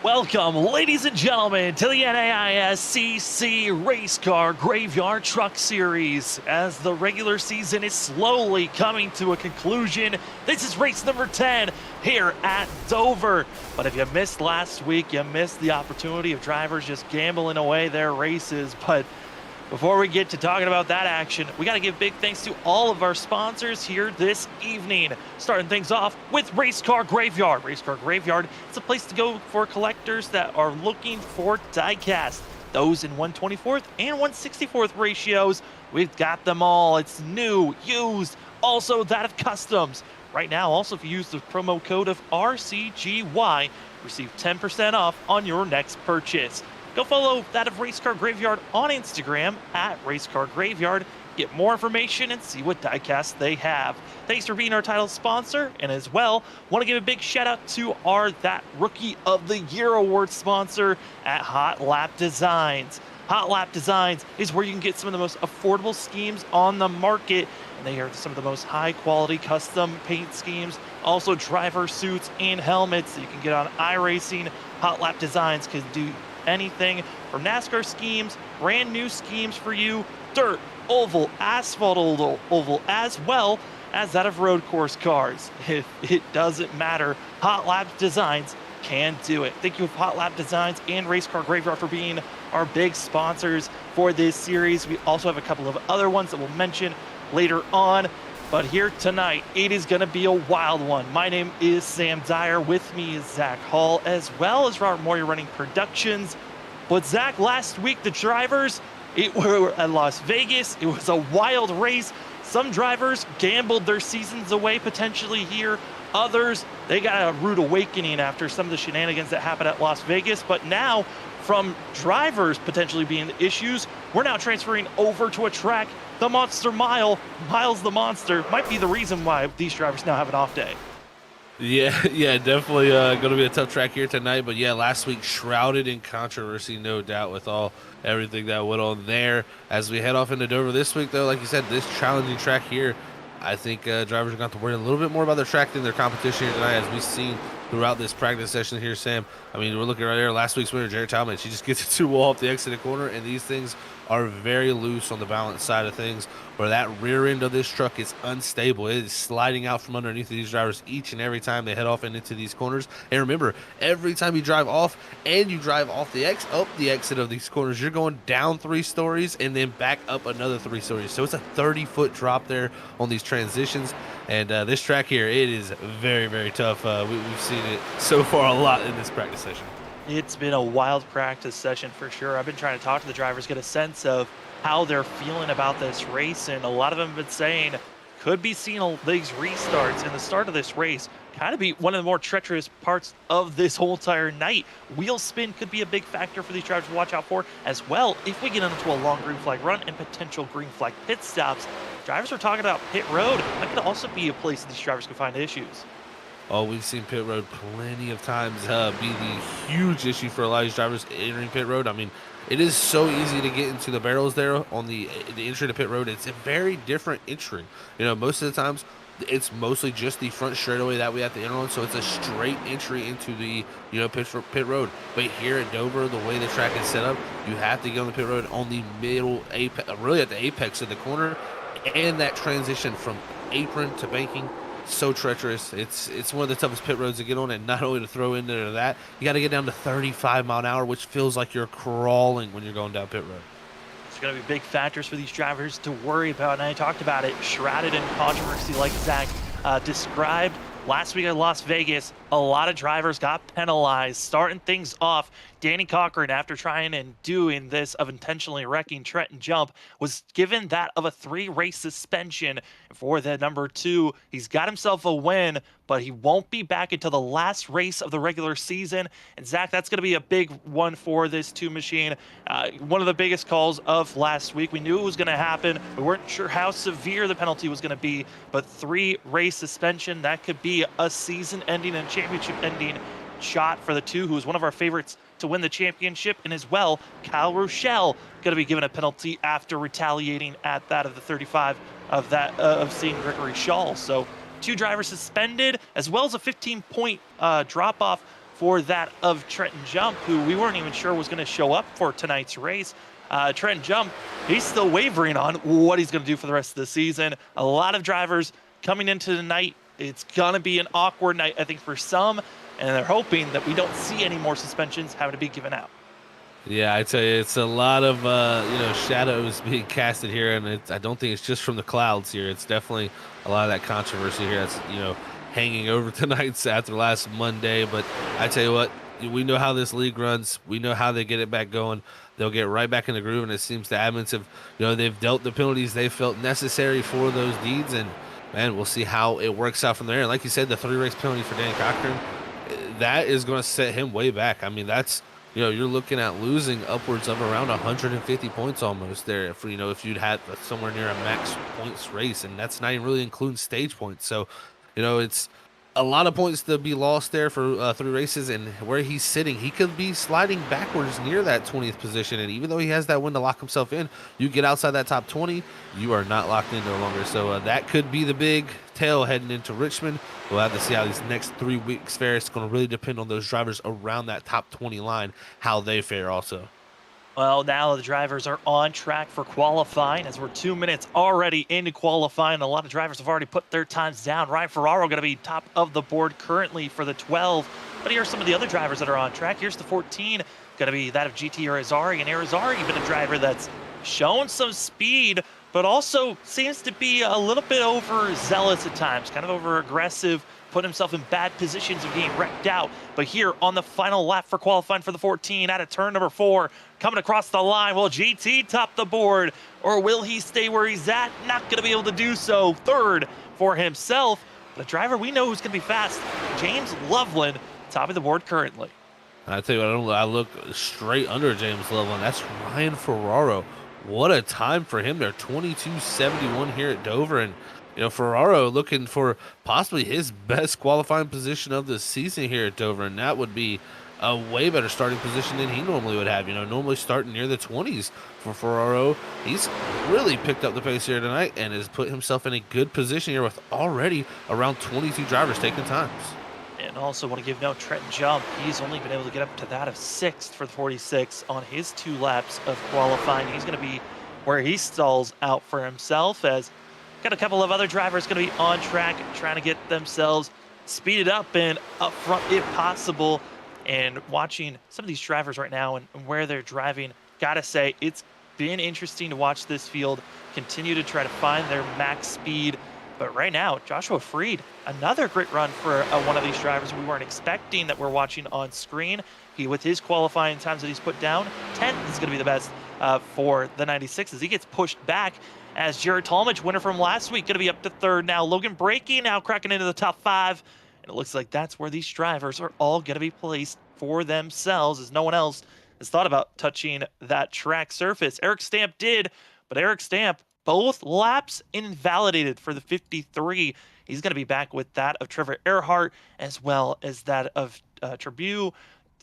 Welcome, ladies and gentlemen, to the NAISCC Race Car Graveyard Truck Series. As the regular season is slowly coming to a conclusion, this is race number 10 here at Dover. But if you missed last week, you missed the opportunity of drivers just gambling away their races. But before we get to talking about that action, we got to give big thanks to all of our sponsors here this evening. Starting things off with Race Car Graveyard. Race Car Graveyard is a place to go for collectors that are looking for diecast. Those in 1/24th and 1/64th ratios, we've got them all. It's new, used, also that of customs. Right now, also if you use the promo code of RCGY, receive 10% off on your next purchase. Go follow that of Race Car Graveyard on Instagram at Race Car Graveyard. Get more information and see what diecasts they have. Thanks for being our title sponsor, and as well, want to give a big shout out to our That Rookie of the Year award sponsor at Hot Lap Designs. Hot Lap Designs is where you can get some of the most affordable schemes on the market, and they are some of the most high quality custom paint schemes, also driver suits and helmets that you can get on iRacing. Hot Lap Designs can do anything from NASCAR schemes, brand new schemes for you, dirt, oval, asphalt oval, as well as that of road course cars. If it doesn't matter, Hot Lap Designs can do it. Thank you, Hot Lap Designs and Race Car Graveyard, for being our big sponsors for this series. We also have a couple of other ones that we'll mention later on. But here tonight, it is going to be a wild one. My name is Sam Dyer. With me is Zach Hall, as well as Robert Moyer running productions. But Zach, last week, the drivers, were at Las Vegas. It was a wild race. Some drivers gambled their seasons away potentially here. Others, they got a rude awakening after some of the shenanigans that happened at Las Vegas. But now, from drivers potentially being the issues, we're now transferring over to a track, the Monster Mile. Miles the Monster might be the reason why these drivers now have an off day. Yeah, definitely going to be a tough track here tonight. But yeah, last week shrouded in controversy, no doubt, with everything that went on there. As we head off into Dover this week, though, like you said, this challenging track here, I think drivers are going to have to worry a little bit more about their track than their competition here tonight, as we've seen throughout this practice session here, Sam. I mean, we're looking right there. Last week's winner, Jared Talman, she just gets it to wall up the exit corner, and these things are very loose on the balance side of things, where that rear end of this truck is unstable. It is sliding out from underneath of these drivers each and every time they head off and into these corners. And remember, every time you drive off and you drive off the up the exit of these corners, you're going down 3 stories and then back up another 3 stories. So it's a 30-foot drop there on these transitions. And this track here, it is very tough. We've seen it so far a lot in this practice session. It's been a wild practice session for sure. I've been trying to talk to the drivers, get a sense of how they're feeling about this race, and a lot of them have been saying could be seeing these restarts in the start of this race kind of be one of the more treacherous parts of this whole entire night. Wheel spin could be a big factor for these drivers to watch out for, as well if we get into a long green flag run and potential green flag pit stops. Drivers are talking about pit road. That could also be a place that these drivers could find issues. Oh, we've seen pit road plenty of times be the huge issue for a lot of these drivers entering pit road. I mean, it is so easy to get into the barrels there on the entry to pit road. It's a very different entry. You know, most of the times it's mostly just the front straightaway that we have to enter on, so it's a straight entry into the pit road. But here at Dover, the way the track is set up, you have to get on the pit road on the middle apex, really at the apex of the corner, and that transition from apron to banking. So treacherous. It's one of the toughest pit roads to get on, and not only to throw into that, you got to get down to 35 mile an hour, which feels like you're crawling when you're going down pit road. It's going to be big factors for these drivers to worry about, and I talked about it, shrouded in controversy like Zach described. Last week at Las Vegas, a lot of drivers got penalized. Starting things off, Danny Cochran, after trying and doing this of intentionally wrecking Trenton Jump, was given that of a 3-race suspension. For the number 2, he's got himself a win, but he won't be back until the last race of the regular season. And Zach, that's going to be a big one for this 2 machine. One of the biggest calls of last week. We knew it was going to happen. We weren't sure how severe the penalty was going to be, but 3-race suspension, that could be a season-ending and championship-ending shot for the 2, who is one of our favorites to win the championship, and as well, Kyle Rochelle going to be given a penalty after retaliating at that of the 35 of seeing Gregory Shaw. So 2 drivers suspended, as well as a 15-point drop-off for that of Trenton Jump, who we weren't even sure was going to show up for tonight's race. Trenton Jump, he's still wavering on what he's going to do for the rest of the season. A lot of drivers coming into the night. It's going to be an awkward night, I think, for some, and they're hoping that we don't see any more suspensions having to be given out. Yeah, I tell you, it's a lot of shadows being casted here, and I don't think it's just from the clouds here. It's definitely a lot of that controversy here that's hanging over tonight's after last Monday. But I tell you what, we know how this league runs. We know how they get it back going. They'll get right back in the groove, and it seems the admins have they've dealt the penalties they felt necessary for those deeds, and man, we'll see how it works out from there. And like you said, the 3-race penalty for Dan Cochran, that is going to set him way back. I mean, that's you're looking at losing upwards of around 150 points almost there if you'd had somewhere near a max points race, and that's not even really including stage points. So it's a lot of points to be lost there for 3 races, and where he's sitting, he could be sliding backwards near that 20th position. And even though he has that win to lock himself in, you get outside that top 20, you are not locked in no longer. So that could be the big tail heading into Richmond. We'll have to see how these next 3 weeks fare. It's going to really depend on those drivers around that top 20 line, how they fare also. Well, now the drivers are on track for qualifying, as we're 2 minutes already into qualifying. A lot of drivers have already put their times down. Ryan Ferraro going to be top of the board currently for the 12. But here are some of the other drivers that are on track. Here's the 14, going to be that of GT Irizarry. And Irizarry been a driver that's shown some speed, but also seems to be a little bit overzealous at times, kind of over aggressive, put himself in bad positions of getting wrecked out. But here on the final lap for qualifying for the 14 out of turn number 4, coming across the line, will GT top the board, or will he stay where he's at? Not going to be able to do so. Third for himself. The driver we know who's going to be fast, James Loveland, top of the board currently. I tell you what, I look straight under James Loveland. That's Ryan Ferraro. What a time for him there, 22.71 here at Dover. And Ferraro looking for possibly his best qualifying position of the season here at Dover, and that would be a way better starting position than he normally would have. Normally starting near the 20s for Ferraro. He's really picked up the pace here tonight and has put himself in a good position here with already around 22 drivers taking times. And also want to give note, Trenton Jump, he's only been able to get up to that of 6th for the 46 on his 2 laps of qualifying. He's going to be where he stalls out for himself, as got a couple of other drivers going to be on track trying to get themselves speeded up and up front if possible. And watching some of these drivers right now and where they're driving, gotta say, it's been interesting to watch this field continue to try to find their max speed. But right now, Joshua Freed, another great run for one of these drivers we weren't expecting that we're watching on screen. He, with his qualifying times that he's put down, 10th is going to be the best for the 96 as he gets pushed back. As Jared Talmadge, winner from last week, going to be up to 3rd now. Logan Breaky now cracking into the top 5. And it looks like that's where these drivers are all going to be placed for themselves, as no one else has thought about touching that track surface. Eric Stamp did, but Eric Stamp, both laps invalidated for the 53. He's going to be back with that of Trevor Earhart, as well as that of Tribune,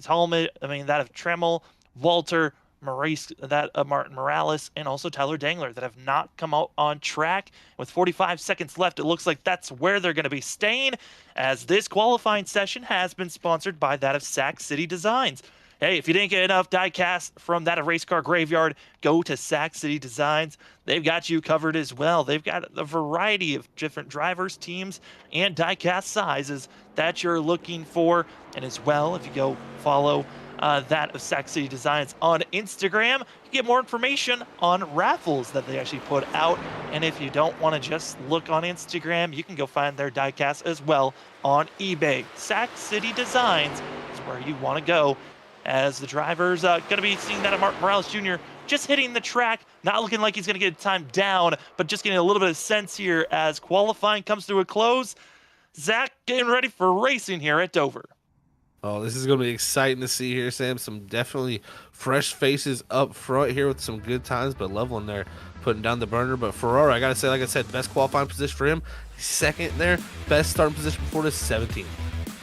that of Tremmel, Walter, Maurice, that of Martin Morales, and also Tyler Dangler that have not come out on track. With 45 seconds left, it looks like that's where they're going to be staying, as this qualifying session has been sponsored by that of Sac City Designs. Hey, if you didn't get enough diecast from that of Race Car Graveyard, go to Sac City Designs. They've got you covered as well. They've got a variety of different drivers, teams, and diecast sizes that you're looking for. And as well, if you go follow that of Sac City Designs on Instagram, you get more information on raffles that they actually put out. And if you don't want to just look on Instagram, you can go find their diecast as well on eBay. Sac City Designs is where you want to go, as the driver's going to be seeing that of Martin Morales Jr. just hitting the track, not looking like he's going to get time down, but just getting a little bit of sense here as qualifying comes to a close. Zach getting ready for racing here at Dover. Oh, this is going to be exciting to see here, Sam. Some definitely fresh faces up front here with some good times, but Loveland there putting down the burner. But Ferraro, I got to say, like I said, best qualifying position for him. 2nd there, best starting position before this, 17th.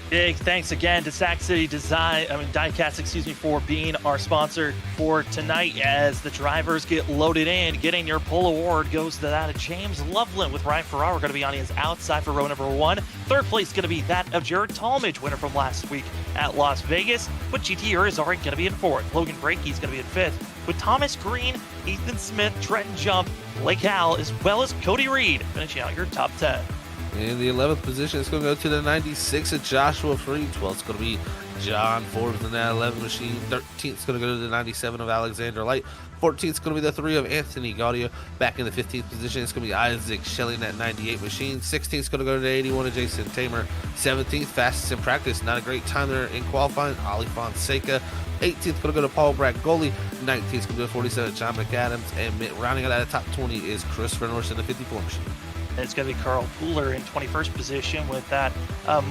Big thanks again to Sac City Diecast, for being our sponsor for tonight. As the drivers get loaded in, getting your pole award goes to that of James Loveland, with Ryan Ferraro going to be on his outside for row number 1. Third place going to be that of Jared Talmadge, winner from last week at Las Vegas, with GT Irizarry going to be in 4th. Logan Brakey's going to be in 5th, with Thomas Green, Ethan Smith, Trenton Jump, Blake Howell, as well as Cody Reed finishing out your top 10. In the 11th position, it's going to go to the 96 of Joshua Freed. 12th is going to be John Forbes in that 11 machine. 13th is going to go to the 97 of Alexander Light. 14th is going to be the 3 of Anthony Gaudio. Back in the 15th position, it's going to be Isaac Shelley in that 98 machine. 16th is going to go to the 81 of Jason Tamer. 17th, fastest in practice. Not a great time there in qualifying. Ali Fonseca. 18th going to go to Paul Bragoli. 19th is going to go to 47 John McAdams. And rounding out at the top 20 is Christopher Norris in the 54 machine. And it's going to be Carl Pooler in 21st position, with that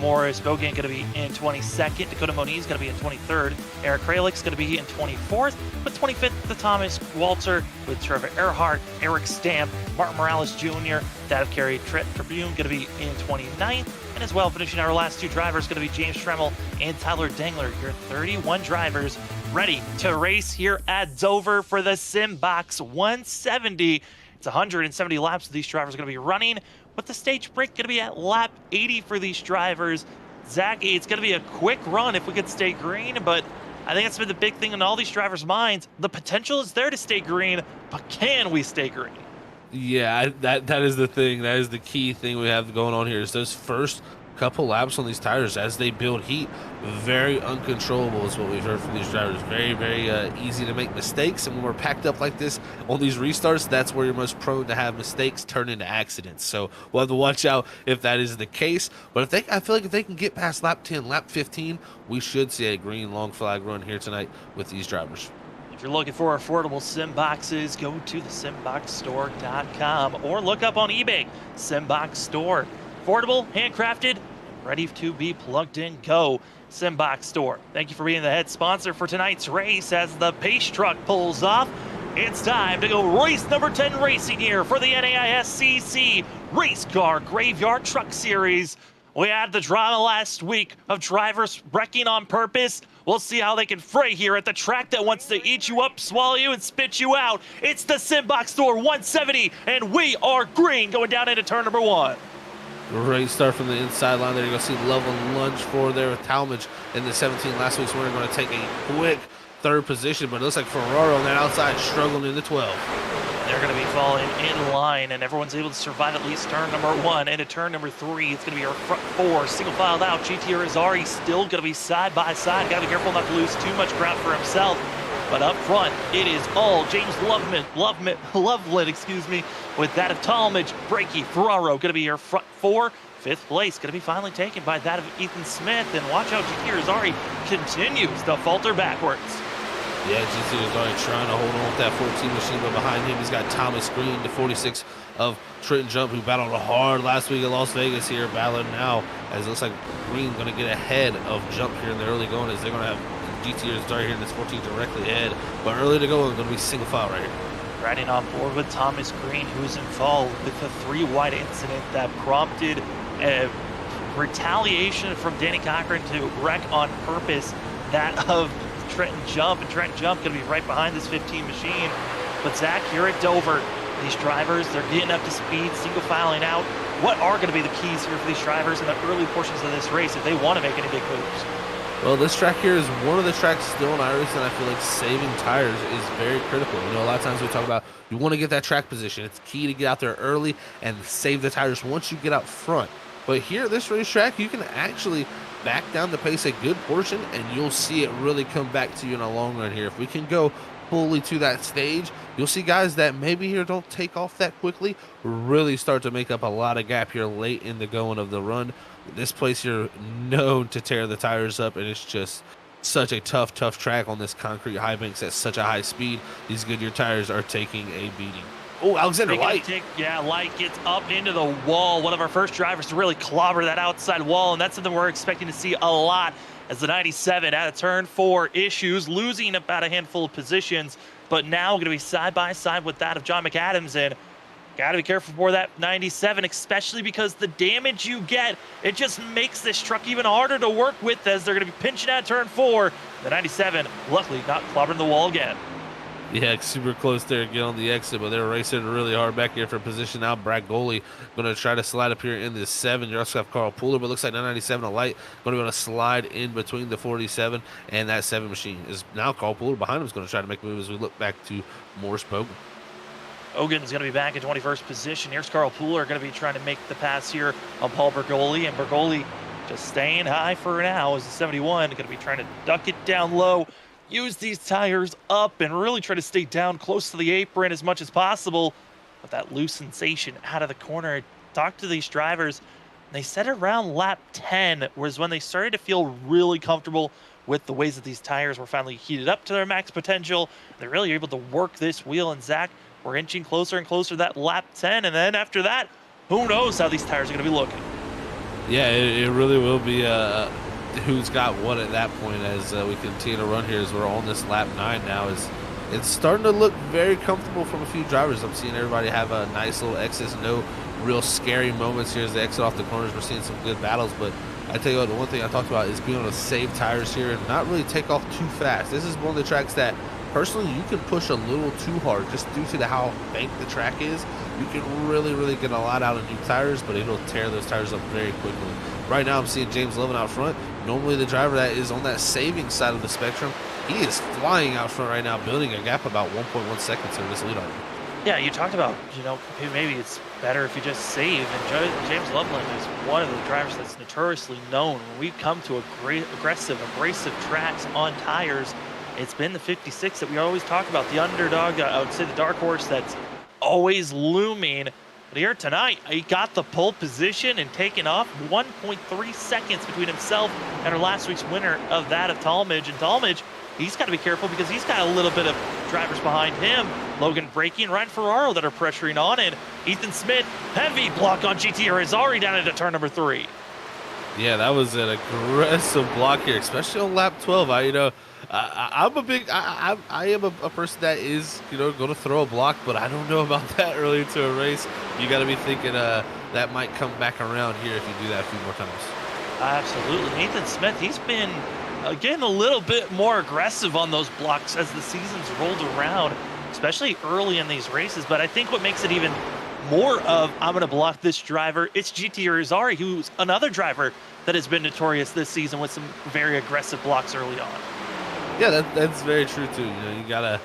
Morris Bogan going to be in 22nd. Dakota Moniz going to be in 23rd. Eric Kralick's going to be in 24th. With 25th, the Thomas Walter, with Trevor Earhart, Eric Stamp, Martin Morales Jr., that of Kerry Tribune going to be in 29th. And as well, finishing our last 2 drivers going to be James Tremmel and Tyler Dangler, your 31 drivers ready to race here at Dover for the Simbox 170. It's 170 laps these drivers are going to be running, with the stage break going to be at lap 80 for these drivers. Zach, it's going to be a quick run if we could stay green, but I think that's been the big thing in all these drivers' minds. The potential is there to stay green, but can we stay green? Yeah, that is the thing. That is the key thing we have going on here, is those first couple laps on these tires as they build heat. Very uncontrollable is what we've heard from these drivers. Very, very easy to make mistakes, and when we're packed up like this on these restarts, that's where you're most prone to have mistakes turn into accidents. So we'll have to watch out if that is the case. But I feel like if they can get past lap 10, lap 15, we should see a green long flag run here tonight with these drivers. If you're looking for affordable sim boxes, go to the simboxstore.com or look up on eBay, Simbox Store. Affordable, handcrafted, ready to be plugged in. Go Simbox Store. Thank you for being the head sponsor for tonight's race. As the pace truck pulls off, it's time to go race number 10 racing here for the NAISCC Race Car Graveyard Truck Series. We had the drama last week of drivers wrecking on purpose. We'll see how they can fray here at the track that wants to eat you up, swallow you, and spit you out. It's the Simbox Store 170, and we are green going down into turn number 1. Great start from the inside line there. You're going to see Loveland lunge forward there with Talmadge in the 17 last week's winner, going to take a quick 3rd position, but it looks like Ferraro on that outside struggling in the 12. They're going to be falling in line, and everyone's able to survive at least turn number 1. Into turn number 3, it's going to be our front 4, single filed out. GT Irizarry still going to be side by side. Got to be careful not to lose too much ground for himself. But up front, it is all James Loveland, with that of Talmadge, Brakey, Ferraro, going to be your front 4. 5th place going to be finally taken by that of Ethan Smith. And watch out, GT Irizarry continues to falter backwards. Yeah, GT Irizarry trying to hold on with that 14 machine, but behind him he's got Thomas Green, the 46 of Trenton Jump, who battled hard last week at Las Vegas here, battling now, as it looks like Green going to get ahead of Jump here in the early going, as they're going to have GT Irizarry here in this 14 directly ahead. But early to go, it's going to be single file right here. Riding on board with Thomas Green, who's involved with the 3-wide incident that prompted a retaliation from Danny Cochran to wreck on purpose that of Trenton Jump. And Trenton Jump going to be right behind this 15 machine. But Zach, here at Dover, these drivers, they're getting up to speed, single filing out. What are going to be the keys here for these drivers in the early portions of this race if they want to make any big moves? Well, this track here is one of the tracks still in iRacing, and I feel like saving tires is very critical. You know, a lot of times we talk about you want to get that track position. It's key to get out there early and save the tires once you get out front. But here at this racetrack, you can actually back down the pace a good portion, and you'll see it really come back to you in the long run here. If we can go fully to that stage, you'll see guys that maybe here don't take off that quickly really start to make up a lot of gap here late in the going of the run. This place here known to tear the tires up, and it's just such a tough track on this concrete high banks at such a high speed. These Goodyear tires are taking a beating. Oh, Alexander Light. Light gets up into the wall. One of our first drivers to really clobber that outside wall, and that's something we're expecting to see a lot as the 97 out of turn 4 issues, losing about a handful of positions, but now going to be side by side with that of John McAdams. And Got to be careful for that 97, especially because the damage you get, it just makes this truck even harder to work with as they're going to be pinching at turn 4. The 97, luckily, not clobbering the wall again. Yeah, super close there again on the exit, but they're racing really hard back here for position now. Brad Goley going to try to slide up here in the 7. You also have Carl Pooler, but looks like 997 a light going to be able to slide in between the 47 and that 7 machine. Is now Carl Pooler behind him is going to try to make a move as we look back to Morris Bogan. Ogan's going to be back in 21st position. Here's Carl Pooler going to be trying to make the pass here on Paul Bergoli, and Bergoli just staying high for now as the 71 going to be trying to duck it down low, use these tires up, and really try to stay down close to the apron as much as possible. But that loose sensation out of the corner, talked to these drivers, and they said around lap 10 was when they started to feel really comfortable with the ways that these tires were finally heated up to their max potential. They're really able to work this wheel, and Zach, we're inching closer and closer to that lap 10, and then after that, who knows how these tires are going to be looking. Yeah, it really will be who's got what at that point as we continue to run here as we're on this lap 9 now. It's starting to look very comfortable from a few drivers. I'm seeing everybody have a nice little exits, no real scary moments here as they exit off the corners. We're seeing some good battles, but I tell you what, the one thing I talked about is being able to save tires here and not really take off too fast. This is one of the tracks that personally you can push a little too hard just due to how banked the track is. You can really get a lot out of new tires, but it'll tear those tires up very quickly. Right now I'm seeing James Levin out front. Normally the driver that is on that saving side of the spectrum, he is flying out front right now, building a gap about 1.1 seconds in this lead on. Yeah, you talked about, maybe it's better if you just save. And James Loveland is one of the drivers that's notoriously known. When we come to a great, aggressive, abrasive tracks on tires, it's been the 56 that we always talk about, the underdog, I would say the dark horse that's always looming. But here tonight, he got the pole position and taken off 1.3 seconds between himself and our last week's winner of that of Talmadge. And Talmadge, he's got to be careful because he's got a little bit of drivers behind him. Logan Braking, Ryan Ferraro that are pressuring on, and Ethan Smith, heavy block on GT Irizarry down into turn number 3. Yeah, that was an aggressive block here, especially on lap 12. I'm a big, I am a person that is, going to throw a block, but I don't know about that early into a race. You got to be thinking that might come back around here if you do that a few more times. Absolutely. Nathan Smith, he's been getting a little bit more aggressive on those blocks as the season's rolled around, especially early in these races. But I think what makes it even more of, I'm going to block this driver, it's GT Irizarry, who's another driver that has been notorious this season with some very aggressive blocks early on. Yeah, that's very true too. You gotta,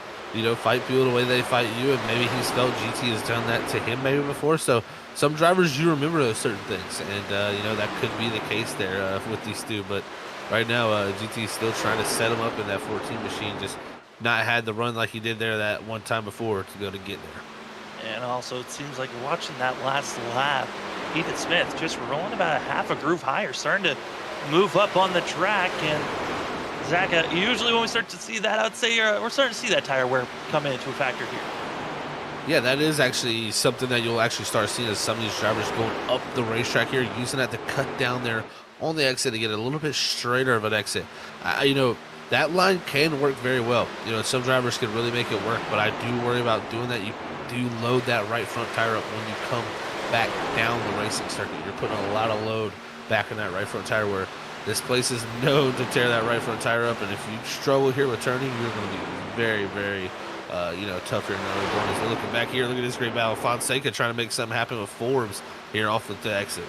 fight people the way they fight you, and maybe he's felt GT has done that to him maybe before. So some drivers, you remember those certain things, and that could be the case there with these two. But right now, GT is still trying to set him up in that 14 machine, just not had the run like he did there that one time before to be able to get there. And also, it seems like watching that last lap, Ethan Smith just rolling about a half a groove higher, starting to move up on the track. And Zach, usually when we start to see that, I would say we're starting to see that tire wear come into a factor here. Yeah, that is actually something that you'll actually start seeing as some of these drivers going up the racetrack here, using that to cut down there on the exit to get a little bit straighter of an exit. That line can work very well. Some drivers can really make it work, but I do worry about doing that. You do load that right front tire up when you come back down the racing circuit. You're putting a lot of load back in that right front tire, where this place is known to tear that right front tire up, and if you struggle here with turning, you're going to be very, very, tough here in the early corners. We're looking back here. Look at this great battle. Fonseca trying to make something happen with Forbes here off of the exit.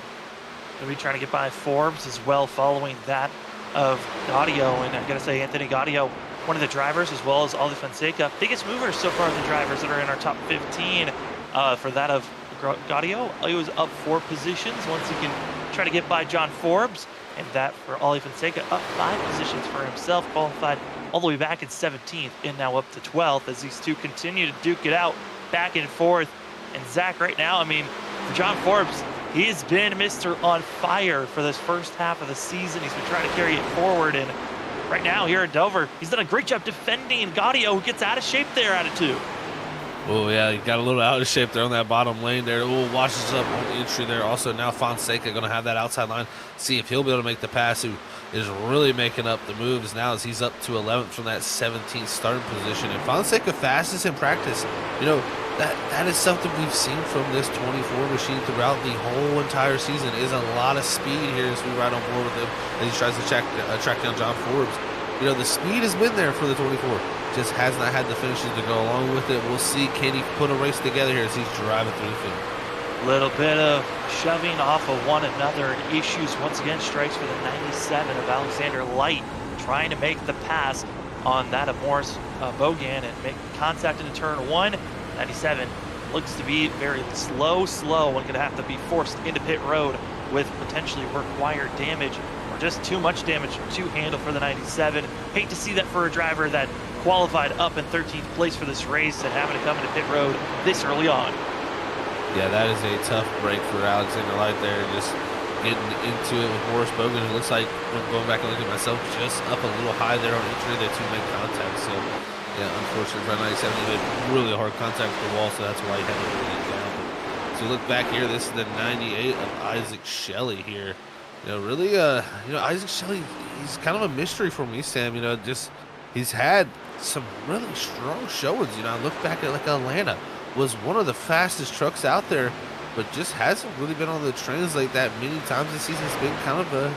Going to be trying to get by Forbes as well, following that of Gaudio, and I'm going to say Anthony Gaudio, one of the drivers, as well as Ollie Fonseca, biggest movers so far of the drivers that are in our top 15. For that of Gaudio, he was up 4 positions once he can try to get by John Forbes. And that for Ollie Fonseca, up 5 positions for himself, qualified all the way back in 17th and now up to 12th as these two continue to duke it out back and forth. And Zach, right now, for John Forbes, he has been Mr. On Fire for this first half of the season. He's been trying to carry it forward, and right now here at Dover, he's done a great job defending Gaudio, who gets out of shape there out of 2. Oh, yeah, he got a little out of shape there on that bottom lane there. A little washes up on the entry there. Also, now Fonseca going to have that outside line. See if he'll be able to make the pass, who is really making up the moves now as he's up to 11th from that 17th starting position. And Fonseca fastest in practice. that is something we've seen from this 24 machine throughout the whole entire season. Is a lot of speed here as we ride on board with him as he tries to track down John Forbes. You know, the speed has been there for the 24, just has not had the finishes to go along with it. We'll see, can he put a race together here as he's driving through the field. Little bit of shoving off of one another, and issues once again strikes for the 97 of Alexander Light, trying to make the pass on that of Morris Bogan and make contact into turn one. 97 looks to be very slow and going to have to be forced into pit road with potentially required damage or just too much damage to handle for the 97. Hate to see that for a driver that qualified up in 13th place for this race and having to come into pit road this early on. Yeah, that is a tough break for Alexander Light there, just getting into it with Morris Bogan. It looks like, when going back and looking at myself, just up a little high there on entry. They two make contact, so yeah, unfortunately for 97, he made really hard contact with the wall, so that's why he had to bring it down. So you look back here, this is the 98 of Isaac Shelley here. You know, really, Isaac Shelley, he's kind of a mystery for me, Sam. You know, just he's had some really strong showings. You know, I look back at like Atlanta, was one of the fastest trucks out there, but just hasn't really been on the trains like that many times this season. It's been kind of a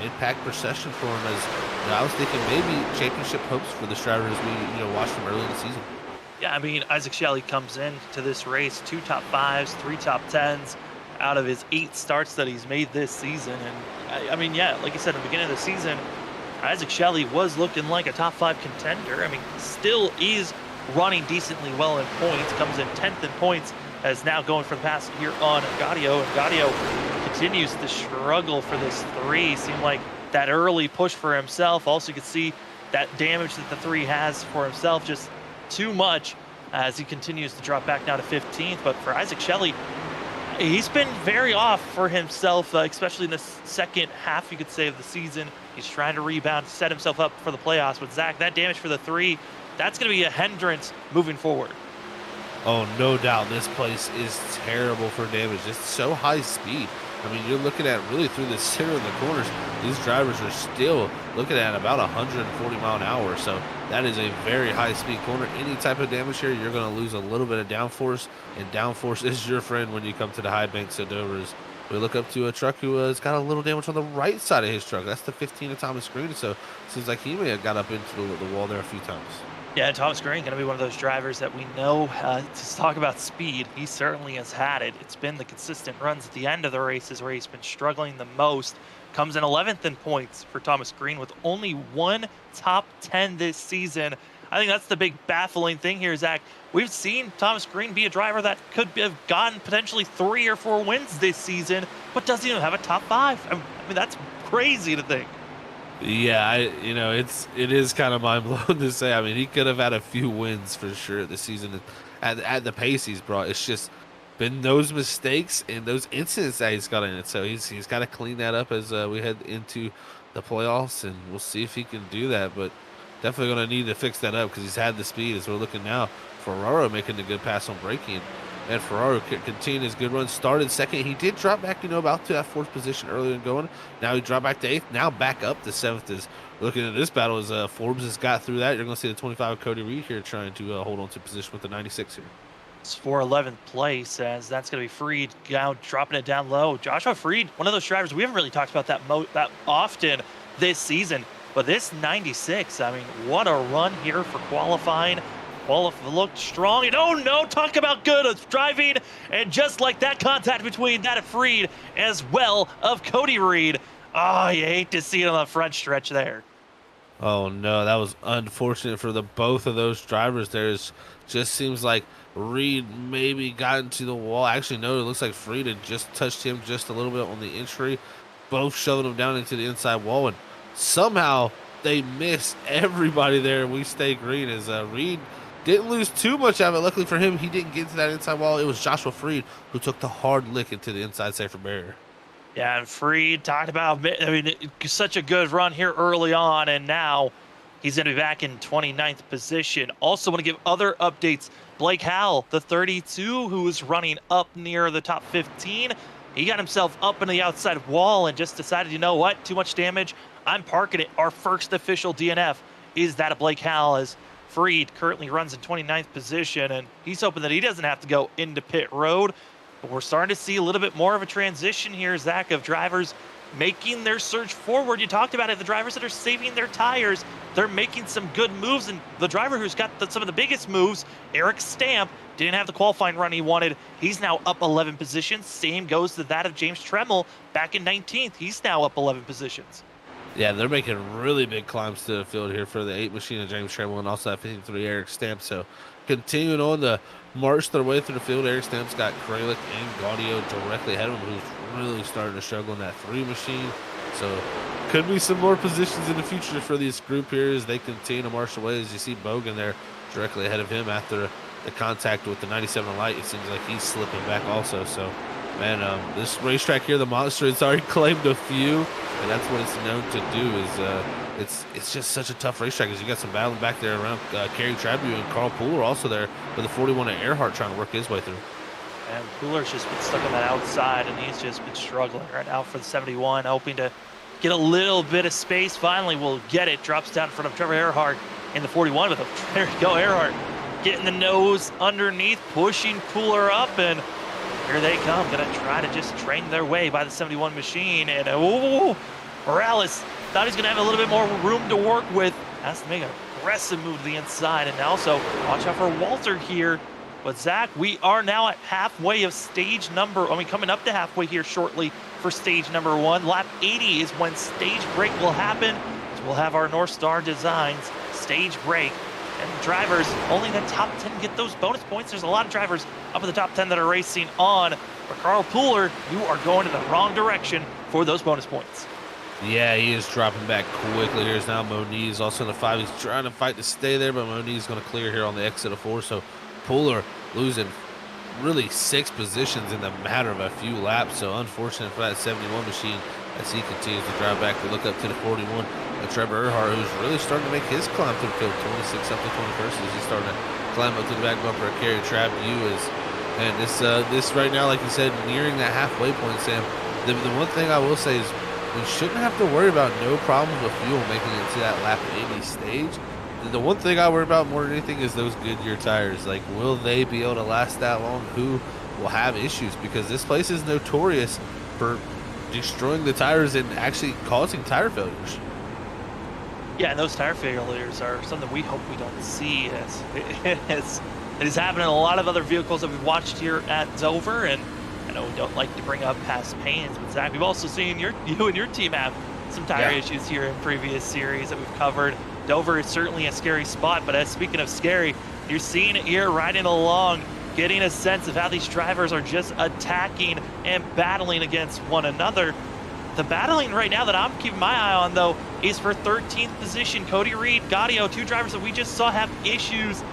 mid-pack procession for him. As you know, I was thinking maybe championship hopes for this driver as we watched him early in the season. Yeah, I mean, Isaac Shelley comes into this race 2 top 5s, 3 top 10s out of his 8 starts that he's made this season. And I mean, yeah, like you said, at the beginning of the season, Isaac Shelley was looking like a top 5 contender. I mean, still is running decently well in points, comes in 10th in points, as now going for the pass here on Gaudio. And Gaudio continues to struggle for this 3. Seemed like that early push for himself. Also, you could see that damage that the 3 has for himself, just too much as he continues to drop back now to 15th. But for Isaac Shelley, he's been very off for himself, especially in the second half, you could say, of the season. He's trying to rebound, set himself up for the playoffs. But Zach, that damage for the 3, that's going to be a hindrance moving forward. Oh, no doubt. This place is terrible for damage. It's so high speed. I mean, you're looking at really through the center of the corners, these drivers are still looking at about 140 mile an hour. So that is a very high speed corner. Any type of damage here, you're going to lose a little bit of downforce, and downforce is your friend when you come to the high banks of Dover. We look up to a truck who has got a little damage on the right side of his truck. That's the 15 of Thomas Green. So it seems like he may have got up into the wall there a few times. Yeah, Thomas Green going to be one of those drivers that we know, to talk about speed, he certainly has had it. It's been the consistent runs at the end of the races where he's been struggling the most. Comes in 11th in points for Thomas Green with only 1 top 10 this season. I think that's the big baffling thing here, Zach. We've seen Thomas Green be a driver that could have gotten potentially 3 or 4 wins this season, but doesn't even have a top 5. I mean, that's crazy to think. Yeah, it is kind of mind blowing to say. I mean, he could have had a few wins for sure this season at the pace he's brought. It's just been those mistakes and those incidents that he's got in it. So he's got to clean that up as we head into the playoffs, and we'll see if he can do that. But definitely going to need to fix that up because he's had the speed. As we're looking now, Ferraro making a good pass on braking. And Ferraro continued his good run. Started second. He did drop back, about to that 4th position earlier in going. Now he dropped back to 8th. Now back up to 7th. As looking at this battle, as Forbes has got through that. You're going to see the 25 of Cody Reed here trying to hold on to position with the 96 here. It's for 11th place, as that's going to be Freed now dropping it down low. Joshua Freed, one of those drivers we haven't really talked about that often this season. But this 96, I mean, what a run here for qualifying. Wallach looked strong, and oh no, talk about good driving, and just like that, contact between that of Freed as well of Cody Reed. Oh, you hate to see it on the front stretch there. Oh no, that was unfortunate for both of those drivers. Just seems like Reed maybe got into the wall. Actually, no, it looks like Freed had just touched him just a little bit on the entry, both shoving him down into the inside wall, and somehow they missed everybody there. We stay green as Reed didn't lose too much of it. Luckily for him, he didn't get to that inside wall. It was Joshua Freed who took the hard lick into the inside safer barrier. Yeah, and Freed talked about, I mean, such a good run here early on, and now he's going to be back in 29th position. Also want to give other updates. Blake Howell, the 32, who was running up near the top 15, he got himself up into the outside wall and just decided, you know what, too much damage. I'm parking it. Our first official DNF is that of Blake Howell, as Freed currently runs in 29th position, and he's hoping that he doesn't have to go into pit road. But we're starting to see a little bit more of a transition here, Zach, of drivers making their surge forward. You talked about it, the drivers that are saving their tires, they're making some good moves, and the driver who's got some of the biggest moves, Eric Stamp, didn't have the qualifying run he wanted. He's now up 11 positions. Same goes to that of James Tremmel back in 19th. He's now up 11 positions. Yeah, they're making really big climbs to the field here for the 8 machine of James Tremmel and also that 53 Eric Stamp. So continuing on to march their way through the field, Eric Stamp's got Kralik and Gaudio directly ahead of him, who's really starting to struggle in that 3 machine. So could be some more positions in the future for this group here as they continue to march away. As you see Bogan there directly ahead of him after the contact with the 97 light, it seems like he's slipping back also. So man, this racetrack here, the Monster, it's already claimed a few, and that's what it's known to do. Is it's just such a tough racetrack. As you got some battling back there around Kerry Trabu and Carl Pooler also there with the 41 at Earhart trying to work his way through. And Pooler's just been stuck on that outside, and he's just been struggling right now for the 71, hoping to get a little bit of space. Finally, will get it. Drops down in front of Trevor Earhart in the 41 with a there you go, Earhart getting the nose underneath, pushing Pooler up, and here they come, gonna try to just train their way by the 71 machine. And Morales thought he's gonna have a little bit more room to work with. Has to make an aggressive move to the inside, and also watch out for Walter here. But Zach, we are now at halfway of stage number, coming up to halfway here shortly for stage number 1. Lap 80 is when stage break will happen. So we'll have our North Star Designs stage break. And drivers, only the top 10 get those bonus points. There's a lot of drivers up in the top 10 that are racing on. But Carl Pooler, you are going in the wrong direction for those bonus points. Yeah, he is dropping back quickly. Here's now Moniz also in the 5. He's trying to fight to stay there, but Moniz is going to clear here on the exit of 4. So Pooler losing really 6 positions in the matter of a few laps. So unfortunate for that 71 machine as he continues to drive back. We look up to the 41. And Trevor Earhart, who's really starting to make his climb through the field, 26 up to 21st, as he's starting to climb up to the back bumper of Kerry Trapp. And this right now, like you said, nearing that halfway point, Sam. The one thing I will say is we shouldn't have to worry about no problems with fuel making it to that lap 80 stage. The one thing I worry about more than anything is those Goodyear tires. Like, will they be able to last that long? Who will have issues? Because this place is notorious for destroying the tires and actually causing tire failures. Yeah, and those tire failures are something we hope we don't see. It is happening in a lot of other vehicles that we've watched here at Dover, and I know we don't like to bring up past pains, but Zach, we've also seen you and your team have some tire issues here in previous series that we've covered. Dover is certainly a scary spot, but as speaking of scary, you're seeing it here riding along, getting a sense of how these drivers are just attacking and battling against one another. The battling right now that I'm keeping my eye on, though, is for 13th position. Cody Reed, Gaudio, 2 drivers that we just saw have issues.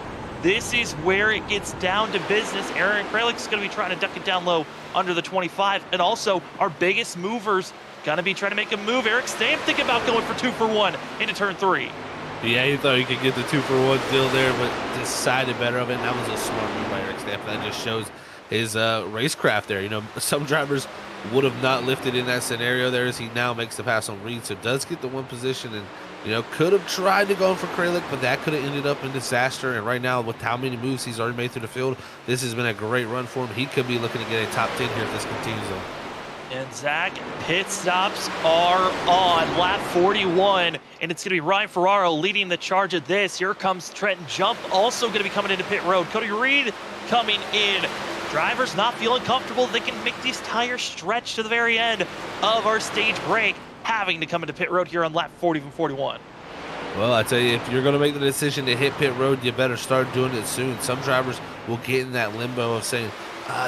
This is where it gets down to business. Aaron Kralik's going to be trying to duck it down low under the 25. And also, our biggest movers going to be trying to make a move. Eric Stam thinking about going for 2 for 1 into turn 3. Yeah, he thought he could get the 2 for 1 deal there, but decided better of it. And that was a smart move by Eric Stam. That just shows his racecraft there. You know, some drivers would have not lifted in that scenario there as he now makes the pass on Reed. So does get the 1 position and, you know, could have tried to go for Kralik, but that could have ended up in disaster. And right now, with how many moves he's already made through the field, this has been a great run for him. He could be looking to get a top 10 here if this continues on. And Zach, pit stops are on lap 41, and it's going to be Ryan Ferraro leading the charge of this. Here comes Trenton Jump, also going to be coming into pit road. Cody Reed coming in. Drivers not feeling comfortable. They can make these tires stretch to the very end of our stage break, having to come into pit road here on lap 40 and 41. Well, I tell you, if you're going to make the decision to hit pit road, you better start doing it soon. Some drivers will get in that limbo of saying,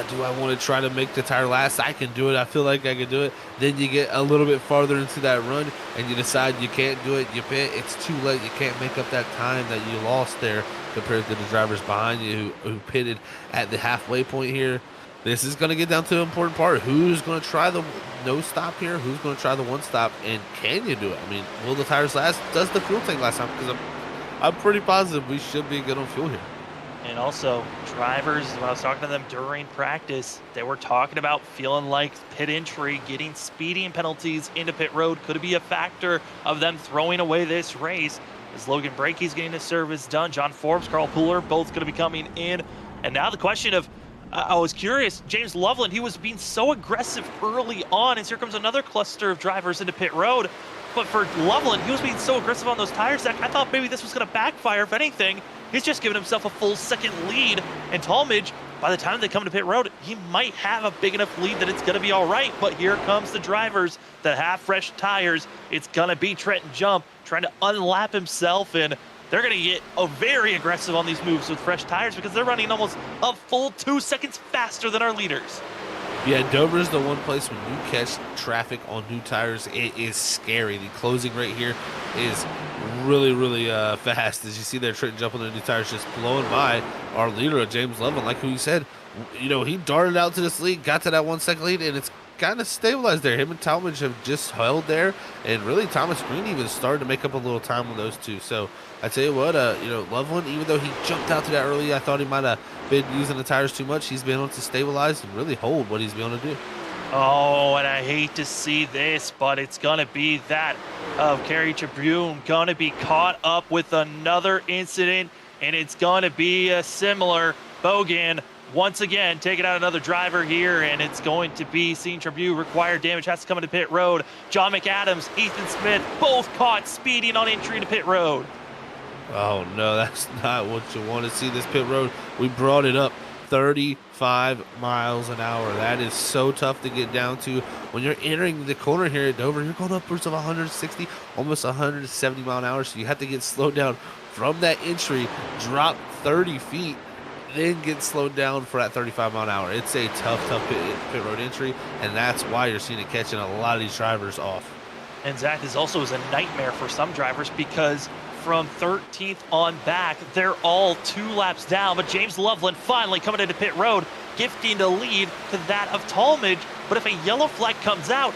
do I want to try to make the tire last? I can do it. I feel like I can do it. Then you get a little bit farther into that run and you decide you can't do it. You pit. It's too late. You can't make up that time that you lost there compared to the drivers behind you who pitted at the halfway point here. This is going to get down to the important part. Who's going to try the no stop here? Who's going to try the 1 stop? And can you do it? I mean, will the tires last? Does the fuel tank last time? Because I'm pretty positive we should be good on fuel here. And also, drivers, when I was talking to them during practice, they were talking about feeling like pit entry, getting speeding penalties into pit road could be a factor of them throwing away this race. as Logan Brakey's getting his service done. John Forbes, Carl Pooler, both going to be coming in. And now the question of, I was curious, James Loveland, he was being so aggressive early on, as here comes another cluster of drivers into pit road. But for Loveland, he was being so aggressive on those tires that I thought maybe this was going to backfire. If anything, he's just given himself a full second lead. And Talmadge, by the time they come to pit road, he might have a big enough lead that it's going to be all right. But here comes the drivers that have fresh tires. It's going to be Trenton Jump trying to unlap himself, and they're going to get very aggressive on these moves with fresh tires because they're running almost a full 2 seconds faster than our leaders. Yeah, Dover is the one place when you catch traffic on new tires, it is scary. The closing rate here is really fast. As you see there, Trenton Jump on the new tires just blowing by our leader, James Loveland. Like who you said, you know, he darted out to this lead, got to that 1 second lead, and it's kind of stabilized there. Him and Talmadge have just held there, and really Thomas Green even started to make up a little time on those two. So I tell you what, you know, Loveland, even though he jumped out to that early, I thought he might have been using the tires too much. He's been able to stabilize and really hold what he's been able to do. Oh, and I hate to see this, but it's going to be that of Kerry Tribune going to be caught up with another incident, and it's going to be a similar Bogan. Once again, taking out another driver here, and it's going to be seeing Tribune required damage, has to come into pit road. John McAdams, Ethan Smith, both caught speeding on entry to pit road. Oh, no, that's not what you want to see this pit road. We brought it up 35 miles an hour. That is so tough to get down to. When you're entering the corner here at Dover, you're going upwards of 160, almost 170 mile an hour, so you have to get slowed down from that entry, drop 30 feet, then get slowed down for that 35 mile an hour. It's a tough pit road entry, and that's why you're seeing it catching a lot of these drivers off. And Zach, this also is a nightmare for some drivers because from 13th on back, they're all 2 laps down, but James Loveland finally coming into pit road, gifting the lead to that of Talmadge. But if a yellow flag comes out,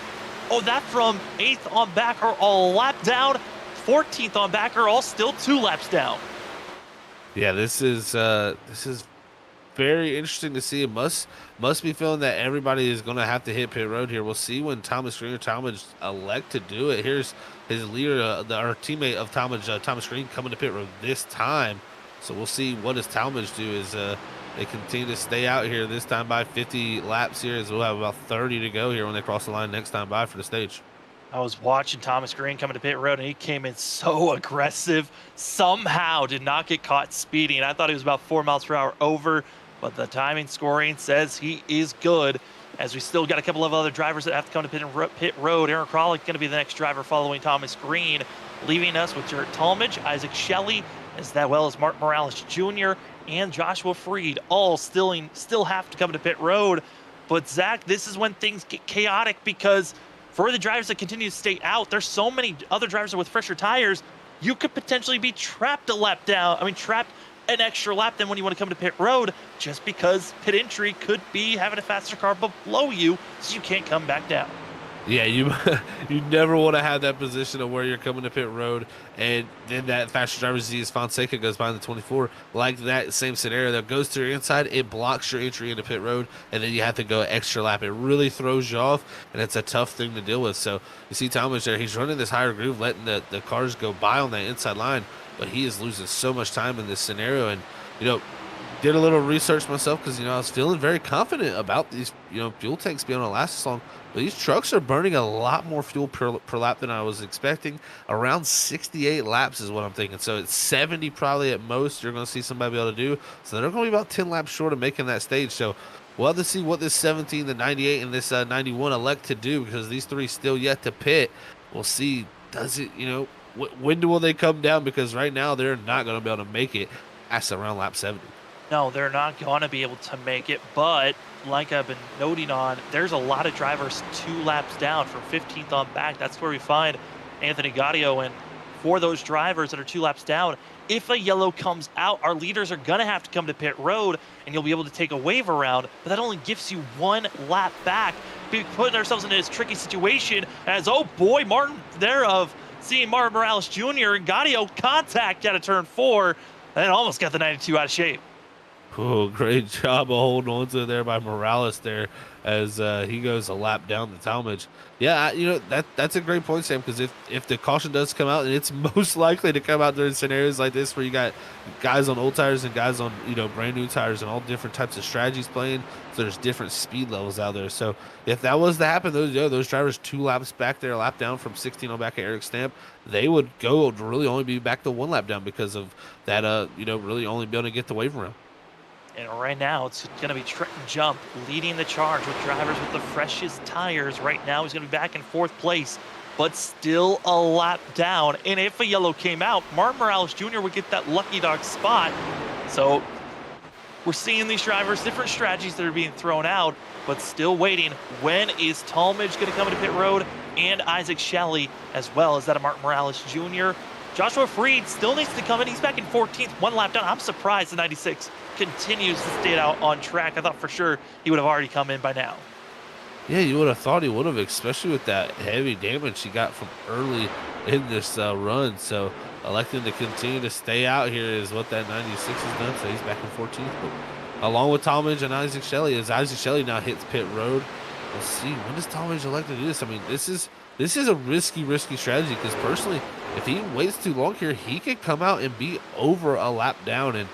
oh, that from 8th on back are all a lap down, 14th on back are all still 2 laps down. Yeah, this is very interesting to see. It must be feeling that everybody is going to have to hit pit road here. We'll see when Thomas Green or Talmadge elect to do it. Here's his leader, our teammate of Talmadge, Thomas Green, coming to pit road this time. So we'll see what does Talmadge do as they continue to stay out here this time by 50 laps here, as we'll have about 30 to go here when they cross the line next time by for the stage. I was watching Thomas Green coming to pit road, and he came in so aggressive. Somehow did not get caught speeding. I thought he was about 4 miles per hour over, but the timing scoring says he is good. As we still got a couple of other drivers that have to come to pit road. Aaron Crawley going to be the next driver following Thomas Green, leaving us with Jared Talmadge, Isaac Shelley, as well as Mark Morales Jr. and Joshua Freed, all still have to come to pit road. But Zach, this is when things get chaotic because for the drivers that continue to stay out, there's so many other drivers with fresher tires, you could potentially be trapped trapped an extra lap than when you want to come to pit road, just because pit entry could be having a faster car below you, so you can't come back down. Yeah, you never want to have that position of where you're coming to pit road, and then that faster driver, Zias Fonseca, goes by in the 24. Like that same scenario that goes to your inside, it blocks your entry into pit road, and then you have to go extra lap. It really throws you off, and it's a tough thing to deal with. So you see Talmadge there, he's running this higher groove, letting the cars go by on that inside line, but he is losing so much time in this scenario. And, you know, did a little research myself because, you know, I was feeling very confident about these, you know, fuel tanks being able to last this long. But these trucks are burning a lot more fuel per lap than I was expecting. Around 68 laps is what I'm thinking. So it's 70 probably at most you're going to see somebody be able to do. So they're going to be about 10 laps short of making that stage. So we'll have to see what this 17, the 98, and this 91 elect to do, because these three still yet to pit. We'll see, does it, you know, when will they come down? Because right now they're not going to be able to make it past around lap 70. No, they're not going to be able to make it, but like I've been noting on, there's a lot of drivers 2 laps down from 15th on back. That's where we find Anthony Gaudio. And for those drivers that are 2 laps down, if a yellow comes out, our leaders are going to have to come to pit road, and you'll be able to take a wave around, but that only gives you 1 lap back. We're putting ourselves in this tricky situation as, oh boy, Martin thereof, seeing Martin Morales Jr. and Gaudio contact out of turn 4, and almost got the 92 out of shape. Oh, great job of holding on to it there by Morales there as he goes a lap down the Talmadge. Yeah, that's a great point, Sam, because if the caution does come out, and it's most likely to come out during scenarios like this where you got guys on old tires and guys on brand new tires and all different types of strategies playing, so there's different speed levels out there. So if that was to happen, those drivers 2 laps back there, a lap down from 16 on back at Eric Stamp, they would go really only be back to 1 lap down because of that. Really only be able to get the wave around. And right now, it's going to be Trenton Jump leading the charge with drivers with the freshest tires. Right now, he's going to be back in 4th place, but still a lap down. And if a yellow came out, Martin Morales Jr. would get that lucky dog spot. So we're seeing these drivers, different strategies that are being thrown out, but still waiting. When is Talmadge going to come into pit road? And Isaac Shelley, as well as that of Martin Morales Jr. Joshua Freed still needs to come in. He's back in 14th, 1 lap down. I'm surprised the 96 continues to stay out on track. I thought for sure he would have already come in by now. Yeah, you would have thought he would have, especially with that heavy damage he got from early in this run. So electing to continue to stay out here is what that 96 has done. So he's back in 14th. But along with Talmadge and Isaac Shelley, as Isaac Shelley now hits pit road. We'll see. When does Talmadge elect to do this? I mean, this is a risky strategy because personally, if he waits too long here, he could come out and be over a lap down and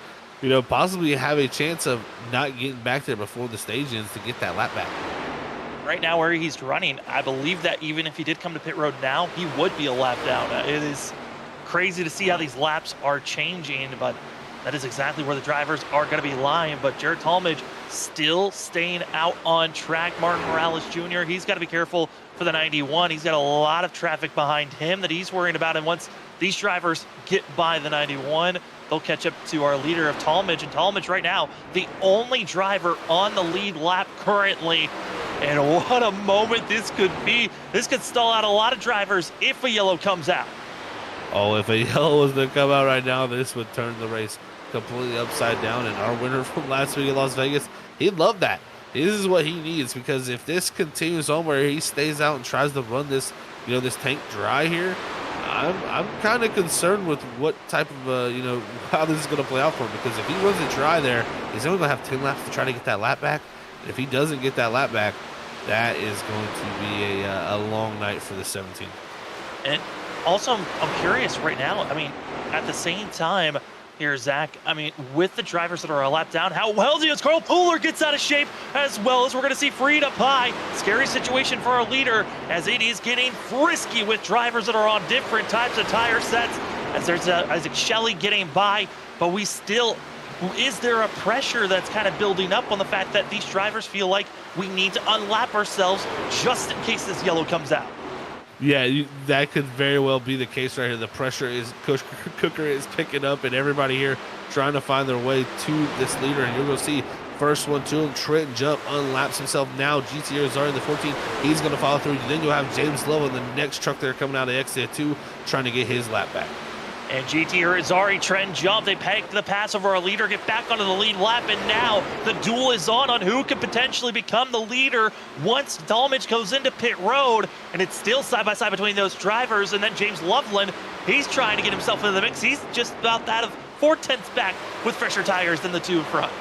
possibly have a chance of not getting back there before the stage ends to get that lap back. Right now where he's running, I believe that even if he did come to pit road now, he would be a lap down. It is crazy to see how these laps are changing, but that is exactly where the drivers are going to be lying. But Jared Talmadge still staying out on track. Martin Morales Jr., he's got to be careful for the 91. He's got a lot of traffic behind him that he's worrying about, and once these drivers get by the 91, they'll catch up to our leader of Talmadge. And Talmadge right now, the only driver on the lead lap currently. And what a moment this could be. This could stall out a lot of drivers if a yellow comes out. Oh, if a yellow was to come out right now, this would turn the race completely upside down. And our winner from last week in Las Vegas, he'd love that. This is what he needs, because if this continues on where he stays out and tries to run this, this tank dry here, I'm kind of concerned with what type of, how this is going to play out for him. Because if he runs it dry there, he's only going to have 10 laps to try to get that lap back. And if he doesn't get that lap back, that is going to be a long night for the 17. And also, I'm curious right now. I mean, at the same time here, Zach, I mean, with the drivers that are a lap down, how well does Carl Pooler gets out of shape, as well as we're going to see Freed up high. Scary situation for our leader, as it is getting frisky with drivers that are on different types of tire sets, as there's Isaac Shelley getting by, but we still, is there a pressure that's kind of building up on the fact that these drivers feel like we need to unlap ourselves just in case this yellow comes out? Yeah, that could very well be the case right here. The pressure is, Cooker is picking up, and everybody here trying to find their way to this leader. And you're going to see first one to him, Trenton Jump unlaps himself now. GT Arizari in the 14, he's going to follow through. Then you'll have James Love in the next truck there coming out of exit 2, trying to get his lap back. And GT Arizari, Trenton Jump, they peg the pass over our leader, get back onto the lead lap, and now the duel is on who could potentially become the leader once Talmadge goes into pit road. And it's still side by side between those drivers, and then James Loveland, he's trying to get himself into the mix. He's just about that of 4/10 back with fresher tires than the two in front.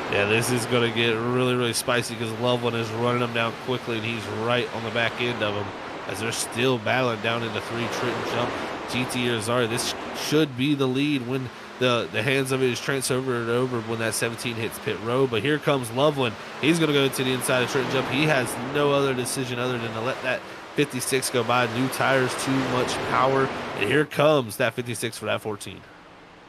Yeah, this is going to get really spicy because Loveland is running him down quickly, and he's right on the back end of him as they're still battling down into 3. Trenton Jump, GT Arizari, this should be the lead when the hands of it is transferred over when that 17 hits pit road. But here comes Loveland. He's going to go to the inside of Trenton Jump. He has no other decision other than to let that 56 go by. New tires, too much power. And here comes that 56 for that 14.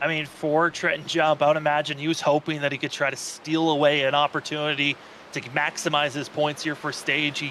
I mean, for Trenton Jump, I would imagine he was hoping that he could try to steal away an opportunity to maximize his points here for stage.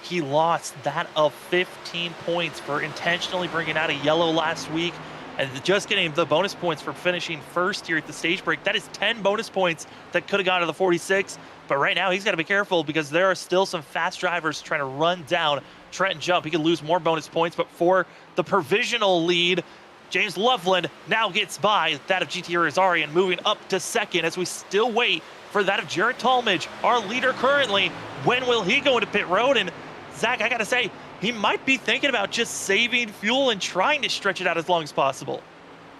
He lost that of 15 points for intentionally bringing out a yellow last week and just getting the bonus points for finishing first here at the stage break. That is 10 bonus points that could have gone to the 46. But right now he's got to be careful because there are still some fast drivers trying to run down Trenton Jump. He could lose more bonus points, but for the provisional lead, James Loveland now gets by that of GT Arizari and moving up to second as we still wait for that of Jared Talmadge, our leader currently. When will he go into pit road? And Zach, I got to say, he might be thinking about just saving fuel and trying to stretch it out as long as possible.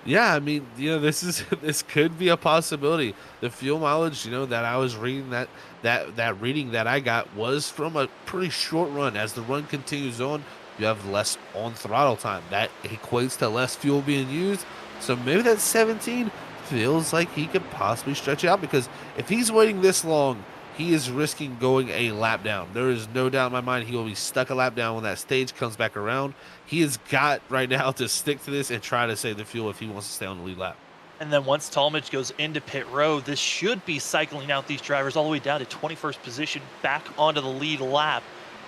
Yeah, I mean, this could be a possibility. The fuel mileage, that I was reading that reading that I got was from a pretty short run. As the run continues on, you have less on throttle time. That equates to less fuel being used. So maybe that 17 feels like he could possibly stretch it out because if he's waiting this long, he is risking going a lap down. There is no doubt in my mind he will be stuck a lap down when that stage comes back around. He has got right now to stick to this and try to save the fuel if he wants to stay on the lead lap. And then once Talmadge goes into pit road, this should be cycling out these drivers all the way down to 21st position back onto the lead lap.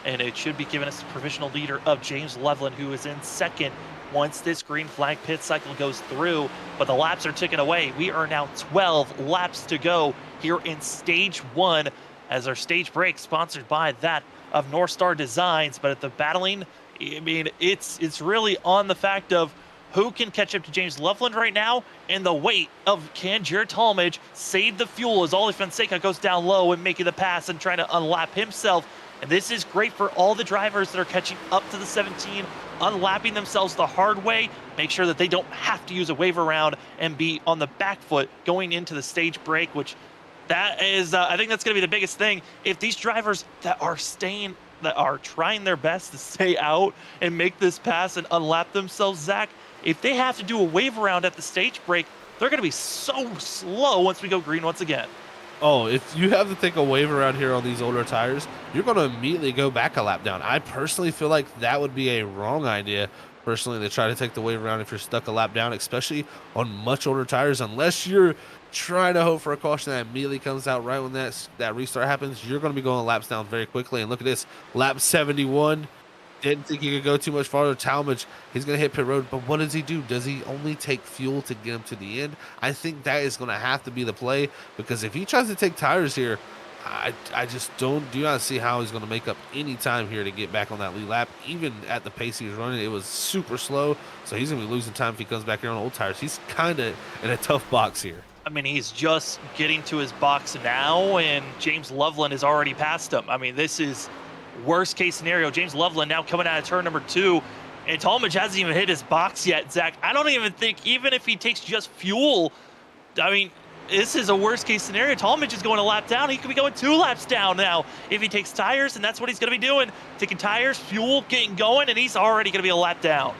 And it should be giving us the provisional leader of James Loveland, who is in second once this green flag pit cycle goes through. But the laps are ticking away. We are now 12 laps to go here in stage one as our stage break sponsored by that of North Star Designs. But at the battling, I mean, it's really on the fact of who can catch up to James Loveland right now, and the weight of can Jared Talmadge save the fuel as Ollie Fonseca goes down low and making the pass and trying to unlap himself. And this is great for all the drivers that are catching up to the 17, unlapping themselves the hard way, make sure that they don't have to use a wave around and be on the back foot going into the stage break, which that is, I think that's going to be the biggest thing. If these drivers that are trying their best to stay out and make this pass and unlap themselves, Zach, if they have to do a wave around at the stage break, they're going to be so slow once we go green once again. Oh, if you have to take a wave around here on these older tires, you're going to immediately go back a lap down. I personally feel like that would be a wrong idea, personally, to try to take the wave around if you're stuck a lap down, especially on much older tires, unless you're trying to hope for a caution that immediately comes out right when that restart happens. You're going to be going laps down very quickly. And look at this, lap 71. Didn't think he could go too much farther. Talmadge, he's going to hit pit road, but what does he do? Does he only take fuel to get him to the end? I think that is going to have to be the play, because if he tries to take tires here, I just do not see how he's going to make up any time here to get back on that lead lap. Even at the pace he was running, it was super slow, so he's going to be losing time if he comes back here on old tires. He's kind of in a tough box here. I mean, he's just getting to his box now, and James Loveland is already past him. I mean, this is worst case scenario. James Loveland now coming out of turn number 2, and Talmadge hasn't even hit his box yet, Zach. I don't even think, even if he takes just fuel, I mean, this is a worst case scenario. Talmadge is going a lap down. He could be going 2 laps down now if he takes tires, and that's what he's going to be doing. Taking tires, fuel, getting going, and he's already going to be a lap down.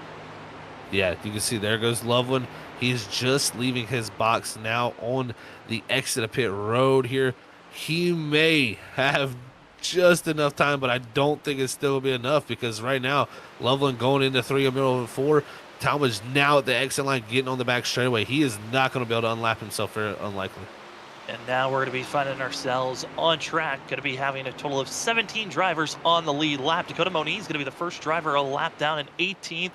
Yeah, you can see there goes Loveland. He's just leaving his box now on the exit of pit road here. He may have just enough time, but I don't think it's still be enough, because right now Loveland going into 3 and middle of 4. Talmadge now at the exit line getting on the back straightaway. He is not going to be able to unlap himself, very unlikely. And now we're going to be finding ourselves on track. Going to be having a total of 17 drivers on the lead lap. Dakota Moniz is going to be the first driver a lap down in 18th,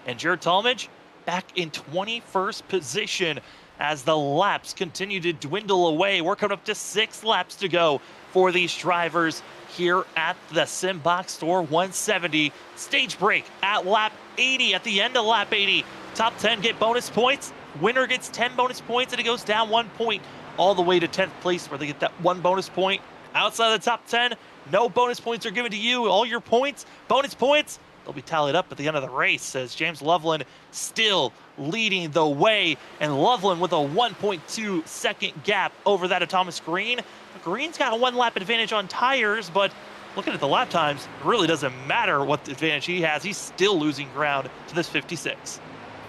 and Jared Talmadge back in 21st position as the laps continue to dwindle away. We're coming up to 6 laps to go for these drivers here at the Simbox Store 170. Stage break at lap 80. At the end of lap 80, top 10 get bonus points. Winner gets 10 bonus points, and it goes down 1 point all the way to 10th place, where they get that 1 bonus point. Outside of the top 10, no bonus points are given to you. All your points, bonus points, they'll be tallied up at the end of the race, as James Loveland still leading the way, and Loveland with a 1.2 second gap over that of Thomas Green. Green's got a 1 lap advantage on tires, but looking at the lap times, it really doesn't matter what advantage he has. He's still losing ground to this 56.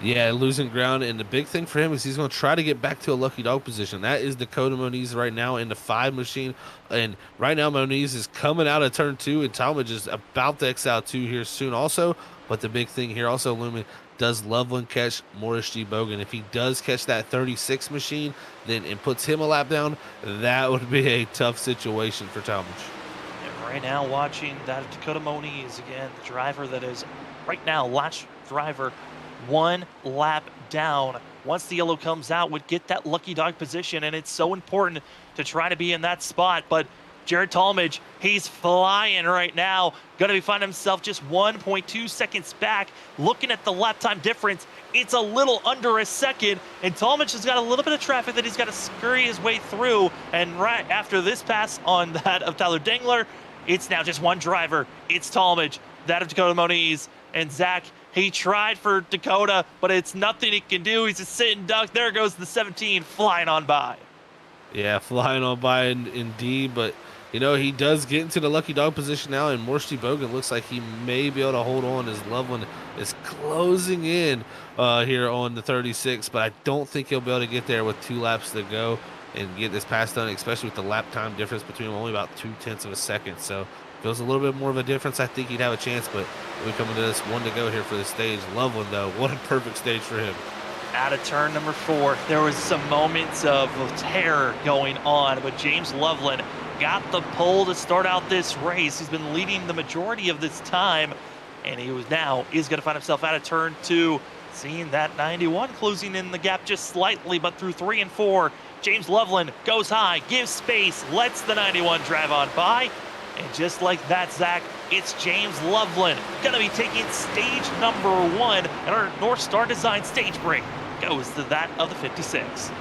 Yeah, losing ground, and the big thing for him is he's going to try to get back to a lucky dog position. That is Dakota Moniz right now in the 5 machine, and right now Moniz is coming out of turn 2, and Talmadge is about to exit out 2 here soon also. But the big thing here also looming, does Loveland catch Morris G. Bogan? If he does catch that 36 machine, then it puts him a lap down, that would be a tough situation for Talmadge. And right now watching that Dakota Moniz, again, the driver that is right now last driver 1 lap down. Once the yellow comes out, would get that lucky dog position, and it's so important to try to be in that spot. But Jared Talmadge, he's flying right now. Going to be finding himself just 1.2 seconds back. Looking at the lap time difference, it's a little under a second, and Talmadge has got a little bit of traffic that he's got to scurry his way through. And right after this pass on that of Tyler Dengler, it's now just 1 driver. It's Talmadge, that of Dakota Moniz, and Zach. He tried for Dakota, but it's nothing he can do. He's a sitting duck. There goes the 17 flying on by. Yeah, flying on by indeed, but you know, he does get into the lucky dog position now, and Morsti Bogan looks like he may be able to hold on as Loveland is closing in here on the 36, but I don't think he'll be able to get there with 2 laps to go and get this pass done, especially with the lap time difference between them, only about 0.2 of a second. So if it was a little bit more of a difference, I think he'd have a chance, but we come into this 1 to go here for the stage. Loveland, though, what a perfect stage for him. Out of turn number 4, there was some moments of terror going on, but James Loveland got the pole to start out this race. He's been leading the majority of this time, and he is going to find himself out of turn 2, seeing that 91 closing in the gap just slightly, but through 3 and 4, James Loveland goes high, gives space, lets the 91 drive on by, and just like that, Zach, it's James Loveland going to be taking stage number 1, and our North Star Design stage break goes to that of the 56.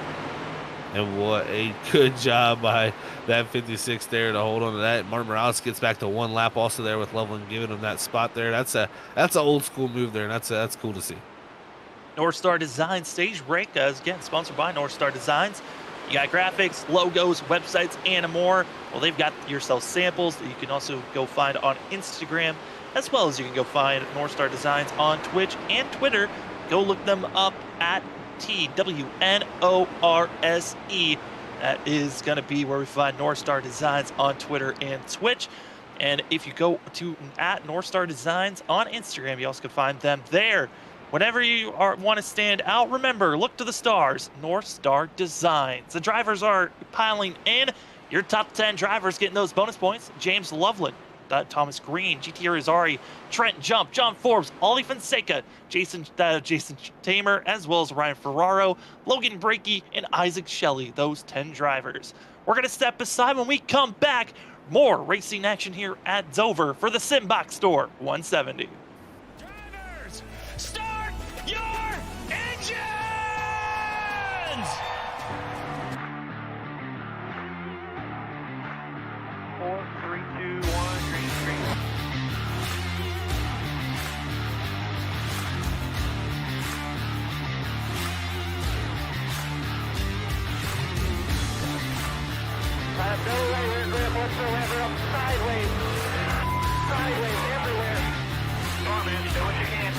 And what a good job by that 56 there to hold on to that. Martin Morales gets back to 1 lap also there with Loveland giving him that spot there. That's an old school move there, and that's cool to see. North Star Design stage break, again, sponsored by North Star Designs. You got graphics, logos, websites, and more. Well, they've got yourself samples that you can also go find on Instagram, as well as you can go find North Star Designs on Twitch and Twitter. Go look them up at TWNORSE. That is going to be where we find North Star Designs on Twitter and Twitch. And if you go to at North Star Designs on Instagram, you also can find them there. Whenever you want to stand out, remember, look to the stars, North Star Designs. The drivers are piling in. Your top 10 drivers getting those bonus points. James Loveland, Thomas Green, GT Rizari, Trent Jump, John Forbes, Ollie Fonseca, Jason Tamer, as well as Ryan Ferraro, Logan Brakey, and Isaac Shelley, those 10 drivers. We're going to step aside. When we come back, more racing action here at Dover for the Simbox Store 170. Drivers, start your engines! 4, 3, 2, 1, green screen. I have no rear grip whatsoever. I'm sideways. Sideways everywhere. Come on, man. Do what you can.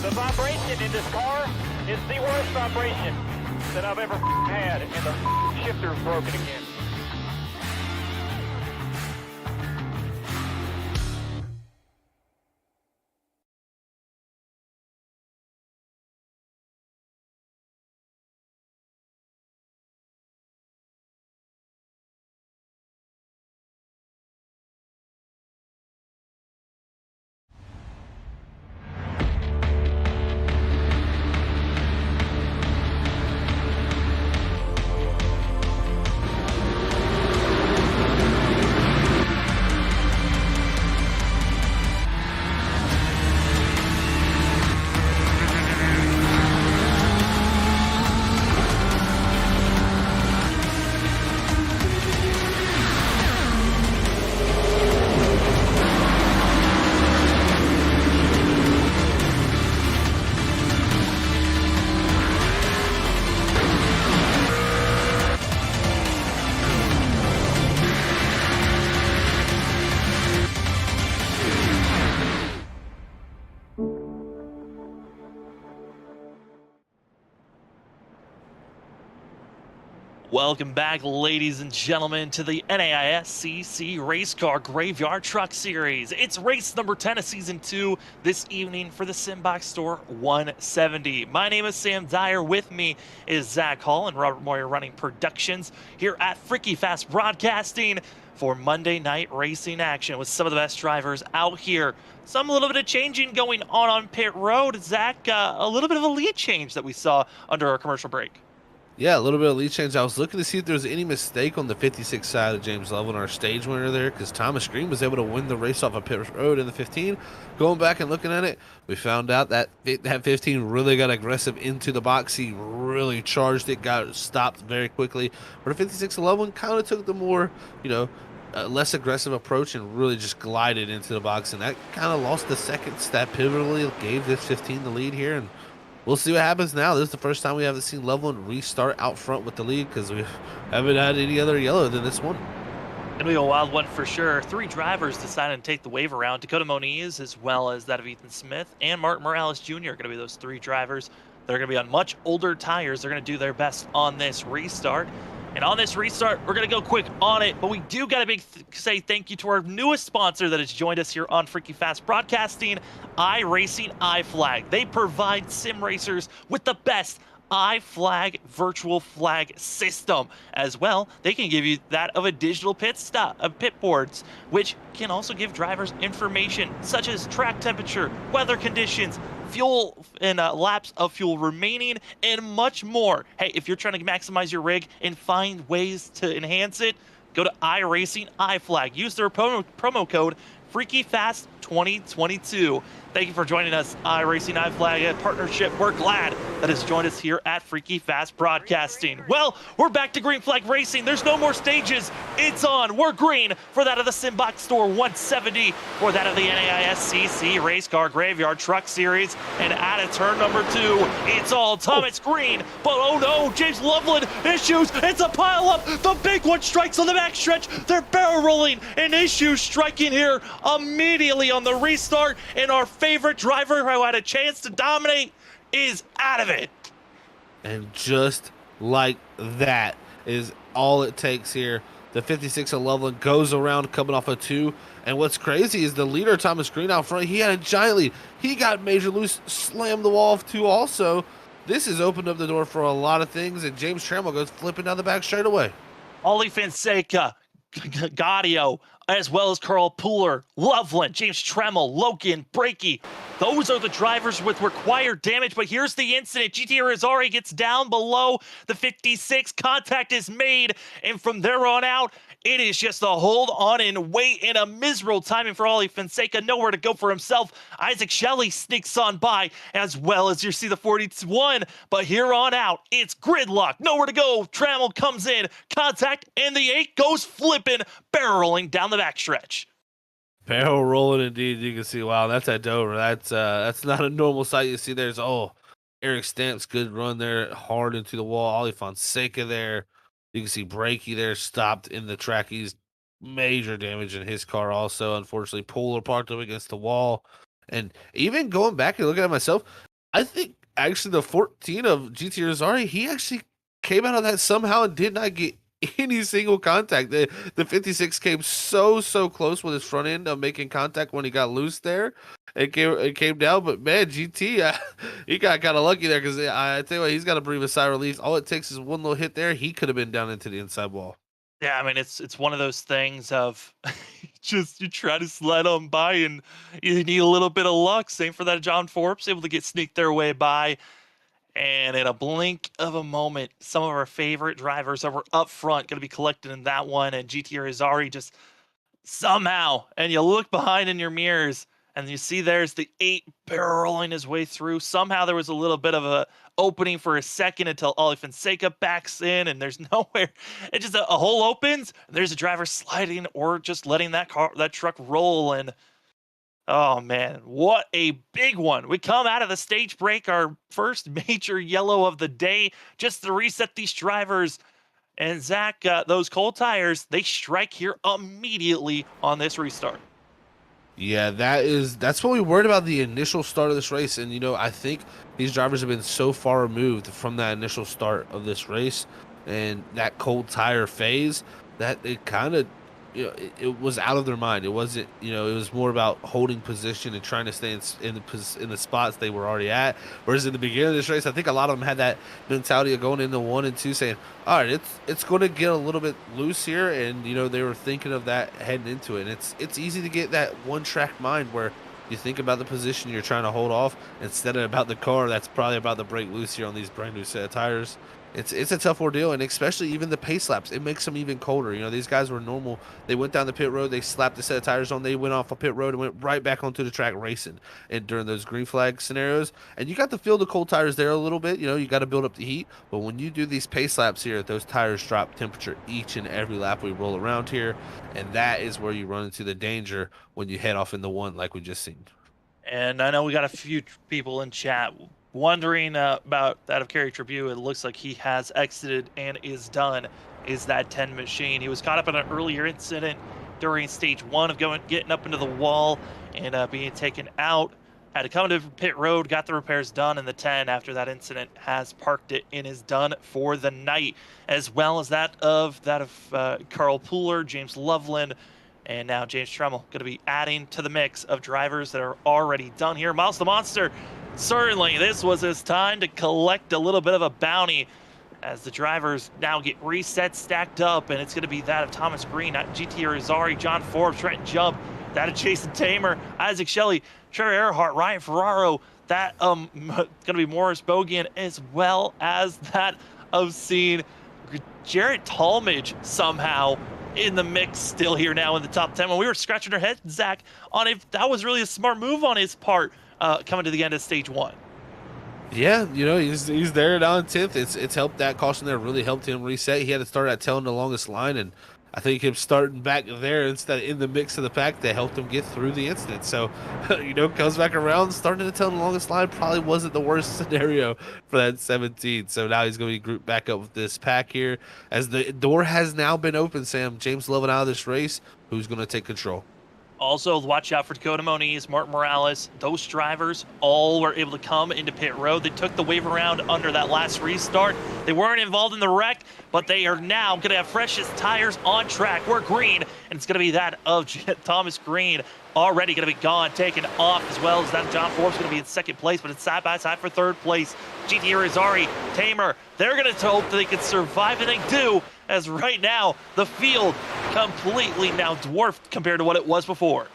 The vibration in this car is the worst vibration that I've ever had, and the shifter's broken again. Welcome back, ladies and gentlemen, to the NAISCC Race Car Graveyard Truck Series. It's race number 10 of Season 2 this evening for the Simbox Store 170. My name is Sam Dyer. With me is Zach Hall and Robert Moyer running productions here at Freaky Fast Broadcasting for Monday night racing action with some of the best drivers out here. A little bit of changing going on pit road. Zach, a little bit of a lead change that we saw under our commercial break. Yeah, a little bit of lead change. I was looking to see if there was any mistake on the 56 side of James Lovell, our stage winner there, because Thomas Green was able to win the race off of pit road in the 15. Going back and looking at it, we found out that that 15 really got aggressive into the box. He really charged it, got stopped very quickly. But the 5611 kind of took the more, less aggressive approach and really just glided into the box. And that kind of lost the second step pivotally, gave this 15 the lead here. And we'll see what happens now. This is the first time we haven't seen Loveland restart out front with the lead because we haven't had any other yellow than this one. Gonna be a wild one for sure. 3 drivers decided to take the wave around. Dakota Moniz, as well as that of Ethan Smith, and Martin Morales Jr. are gonna be those 3 drivers. They're gonna be on much older tires. They're gonna do their best on this restart. And on this restart, we're going to go quick on it, but we do got to say thank you to our newest sponsor that has joined us here on Freaky Fast Broadcasting, iRacing iFlag. They provide sim racers with the best iFlag virtual flag system. As well, they can give you that of a digital pit boards, which can also give drivers information such as track temperature, weather conditions, fuel and laps of fuel remaining, and much more. Hey, if you're trying to maximize your rig and find ways to enhance it, go to iRacing iFlag. Use their promo code FreakyFast2022. Thank you for joining us, iRacing iFlag partnership. We're glad that has joined us here at Freaky Fast Broadcasting. Well, we're back to green flag racing. There's no more stages. It's on. We're green for that of the Simbox Store 170, for that of the NAISCC Race Car Graveyard Truck Series. And at turn number 2, it's all Thomas Green. But oh no, James Loveland issues. It's a pile up. The big one strikes on the backstretch. They're barrel rolling, and issues striking here immediately on the restart. And our favorite driver who had a chance to dominate is out of it. And just like that is all it takes here. The 56 of Loveland goes around coming off a 2. And what's crazy is the leader, Thomas Green, out front, he had a giant lead. He got major loose, slammed the wall off 2 also. This has opened up the door for a lot of things, and James Trammell goes flipping down the back straight away. Ollie Fonseca, Gaudio, as well as Carl Pooler, Loveland, James Trammell, Logan, Breaky. Those are the drivers with required damage, but here's the incident. GT Rizari gets down below the 56. Contact is made, and from there on out, it is just a hold on and wait, and a miserable timing for Ollie Fonseca. Nowhere to go for himself. Isaac Shelley sneaks on by, as well as you see the 41. But here on out, it's gridlock. Nowhere to go. Trammell comes in. Contact, and the 8 goes flipping, barrel rolling down the backstretch. Barrel rolling indeed. You can see, wow, that's at Dover. That's not a normal sight you see. There's Eric Stamps, good run there, hard into the wall. Ollie Fonseca there. You can see Breaky there, stopped in the track. He's major damage in his car also. Unfortunately, Polar parked up against the wall. And even going back and looking at myself, I think actually the 14 of GT Rosari, he actually came out of that somehow and did not get any single contact. The 56 came so close with his front end of making contact when he got loose there. It came down, but man, GT, he got kind of lucky there, because I tell you what, he's got to breathe a sigh of relief. All it takes is one little hit there. He could have been down into the inside wall. Yeah, I mean, it's one of those things of just you try to slide on by and you need a little bit of luck. Same for that John Forbes, able to get sneaked their way by. And in a blink of a moment, some of our favorite drivers that were up front going to be collected in that one. And GT Rizari just somehow, and you look behind in your mirrors, and you see there's the 8 barrel rolling his way through. Somehow there was a little bit of a opening for a second until Ollie Fonseca backs in, and there's nowhere. It just a hole opens, and there's a driver sliding or just letting that truck roll. And oh man, what a big one. We come out of the stage break, our first major yellow of the day, just to reset these drivers. And Zach, those cold tires, they strike here immediately on this restart. Yeah, that's what we worried about the initial start of this race. And, I think these drivers have been so far removed from that initial start of this race and that cold tire phase that it kind of, it was out of their mind. It wasn't, it was more about holding position and trying to stay in the spots they were already at. Whereas in the beginning of this race, I think a lot of them had that mentality of going into 1 and 2 saying, all right, it's going to get a little bit loose here. And, they were thinking of that heading into it. And it's easy to get that one track mind where you think about the position you're trying to hold off instead of about the car that's probably about to break loose here on these brand new set of tires. it's a tough ordeal, and especially even the pace laps, it makes them even colder. You know, these guys were normal. They went down the pit road, they slapped a set of tires on, they went off a pit road and went right back onto the track racing. And during those green flag scenarios, and you got to feel the cold tires there a little bit. You know, you got to build up the heat. But when you do these pace laps here, those tires drop temperature each and every lap we roll around here, and that is where you run into the danger when you head off in the one like we just seen. And I know we got a few people in chat wondering about that of Kerry Tribune. It looks like he has exited and is done. Is that 10 machine? He was caught up in an earlier incident during stage 1 of getting up into the wall and being taken out. Had to come to pit road, got the repairs done, and the 10 after that incident has parked it and is done for the night, as well as that of Carl Pooler, James Loveland, and now James Tremmel going to be adding to the mix of drivers that are already done here. Miles the Monster, certainly this was his time to collect a little bit of a bounty as the drivers now get reset, stacked up, and it's going to be that of Thomas Green, GT Irizarry, John Forbes, Trenton Jubb, that of Jason Tamer, Isaac Shelley, Trevor Earhart, Ryan Ferraro, that going to be Morris Bogan, as well as that of seeing Jarrett Talmadge somehow in the mix still here now in the top 10. When we were scratching our heads, Zach, on if that was really a smart move on his part coming to the end of stage 1. Yeah, you know, he's there now in 10th. It's helped. That caution there really helped him reset. He had to start at telling the longest line, and I think him starting back there instead of in the mix of the pack, that helped him get through the incident. So, you know, comes back around, starting to tell the longest line probably wasn't the worst scenario for that 17. So now he's going to be grouped back up with this pack here. As the door has now been opened, Sam, James Lovin out of this race, who's going to take control? Also, watch out for Dakota Moniz, Martin Morales. Those drivers all were able to come into pit road. They took the wave around under that last restart. They weren't involved in the wreck, but they are now going to have freshest tires on track. We're green, and it's going to be that of Thomas Green already going to be gone, taken off, as well as that John Forbes going to be in second place, but it's side by side for third place. GT Irizarry, Tamer, they're going to hope that they can survive, and they do, as right now the field completely now dwarfed compared to what it was before.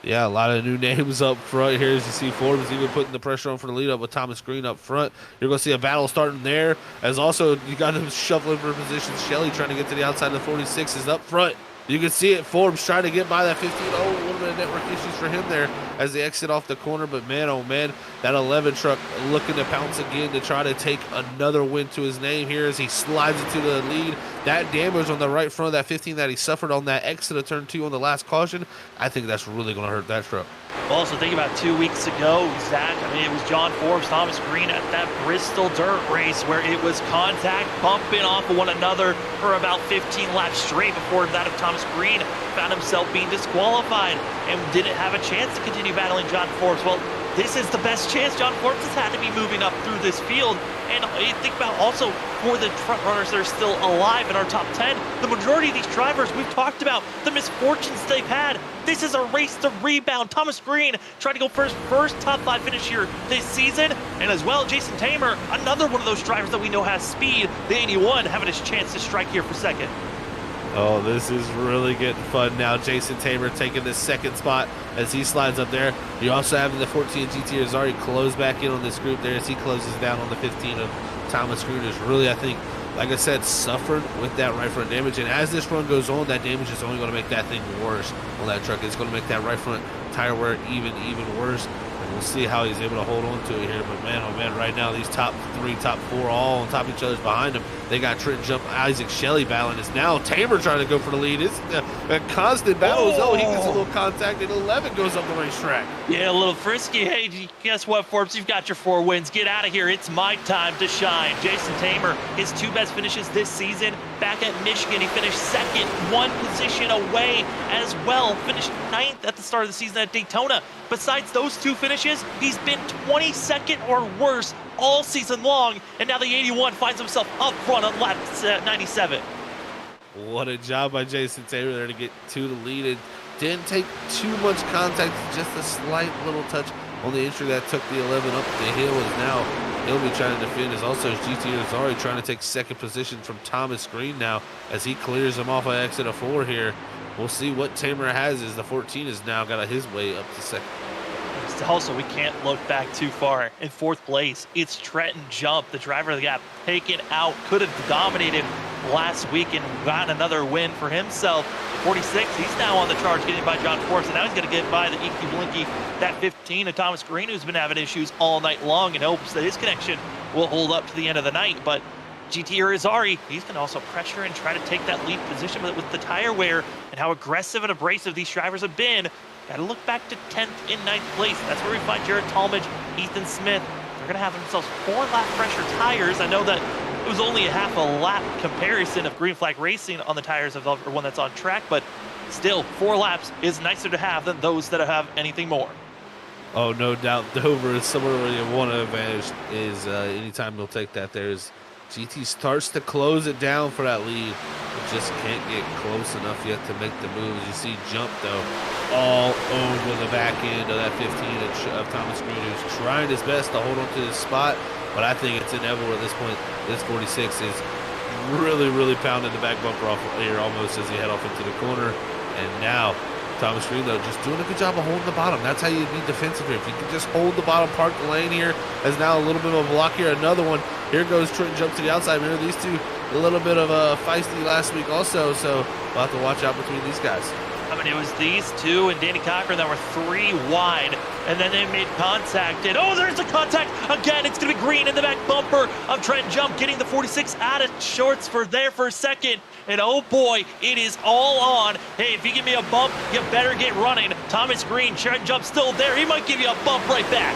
Yeah, a lot of new names up front here as you see Forbes even putting the pressure on for the lead up with Thomas Green up front. You're going to see a battle starting there, as also you got him shuffling for position. Shelley trying to get to the outside of the 46 is up front. You can see it, Forbes trying to get by that 15. Oh, a little bit of network issues for him there as they exit off the corner. But man, oh man, that 11 truck looking to pounce again to try to take another win to his name here as he slides into the lead. That damage on the right front of that 15 that he suffered on that exit of turn 2 on the last caution, I think that's really going to hurt that truck. Also, think about 2 weeks ago, Zach, I mean, it was John Forbes, Thomas Green at that Bristol dirt race where it was contact, bumping off of one another for about 15 laps straight before that of Thomas Green found himself being disqualified and didn't have a chance to continue battling John Forbes. Well, this is the best chance John Forbes has had to be moving up through this field. And think about also for the front runners that are still alive in our top 10, the majority of these drivers, we've talked about the misfortunes they've had. This is a race to rebound. Thomas Green trying to go for his first top 5 finish here this season. And as well, Jason Tamer, another one of those drivers that we know has speed. The 81 having his chance to strike here for second. Oh, this is really getting fun now. Jason Tamer taking the second spot as he slides up there. You also have the 14 GT Irizarry close back in on this group there as he closes down on the 15 of Thomas Green. Is really, I think, like I said, suffered with that right front damage. And as this run goes on, that damage is only going to make that thing worse on that truck. It's going to make that right front tire wear even worse. And we'll see how he's able to hold on to it here. But man, oh man, right now these top 3, top 4 all on top of each other's behind him. They got Trent Jump, Isaac Shelley battling. It's now Tamer trying to go for the lead. It's a constant battle. Oh, he gets a little contact, and 11 goes up the racetrack. Yeah, a little frisky. Hey, guess what, Forbes? You've got your 4 wins. Get out of here. It's my time to shine. Jason Tamer, his 2 best finishes this season. Back at Michigan, he finished second, 1 position away as well. Finished 9th at the start of the season at Daytona. Besides those 2 finishes, he's been 22nd or worse all season long, and now the 81 finds himself up front on lap 97. What a job by Jason Taylor there to get to the lead. It didn't take too much contact, just a slight little touch on the entry that took the 11 up the hill. As now he'll be trying to defend. Is also GT Irizarry trying to take second position from Thomas Green now as he clears him off of exit of 4 here. We'll see what Tamer has as the 14 has now got his way up to second. also, we can't look back too far. In 4th place, it's Trenton Jump, the driver that got taken out, could have dominated last week and gotten another win for himself. 46, he's now on the charge, getting by John Force, and now he's going to get by the Inky Blinky, that 15, and Thomas Green, who's been having issues all night long, and hopes that his connection will hold up to the end of the night. But GT Irizarry, he's going to also pressure and try to take that lead position, but with the tire wear and how aggressive and abrasive these drivers have been, got to look back to 10th and 9th place. That's where we find Jared Talmadge, Ethan Smith. They're going to have themselves 4-lap pressure tires. I know that it was only a half a lap comparison of Green Flag Racing on the tires of the one that's on track, but still, 4 laps is nicer to have than those that have anything more. Oh, no doubt. Dover is somewhere where you want to advantage is anytime they'll take that. There's GT starts to close it down for that lead, but just can't get close enough yet to make the moves. You see Jump, though, all over the back end of that 15 of Thomas Green, who's trying his best to hold on to his spot, but I think it's inevitable at this point. This 46 is really pounding the back bumper off here almost as he head off into the corner, and now Thomas Green, though, just doing a good job of holding the bottom. That's how you be defensive here. If you can just hold the bottom, park the lane here, as now a little bit of a block here. Another one. Here goes Trenton Jump to the outside. Remember, these two, a little bit of a feisty last week also, so we'll have to watch out between these guys. I mean, it was these two and Danny Cochran that were 3 wide, and then they made contact, and oh, there's a contact again. It's going to be Green in the back bumper of Trenton Jump, getting the 46 out of shorts for a second. And oh boy, it is all on. Hey, if you give me a bump, you better get running. Thomas Green, Trenton Jump still there. He might give you a bump right back.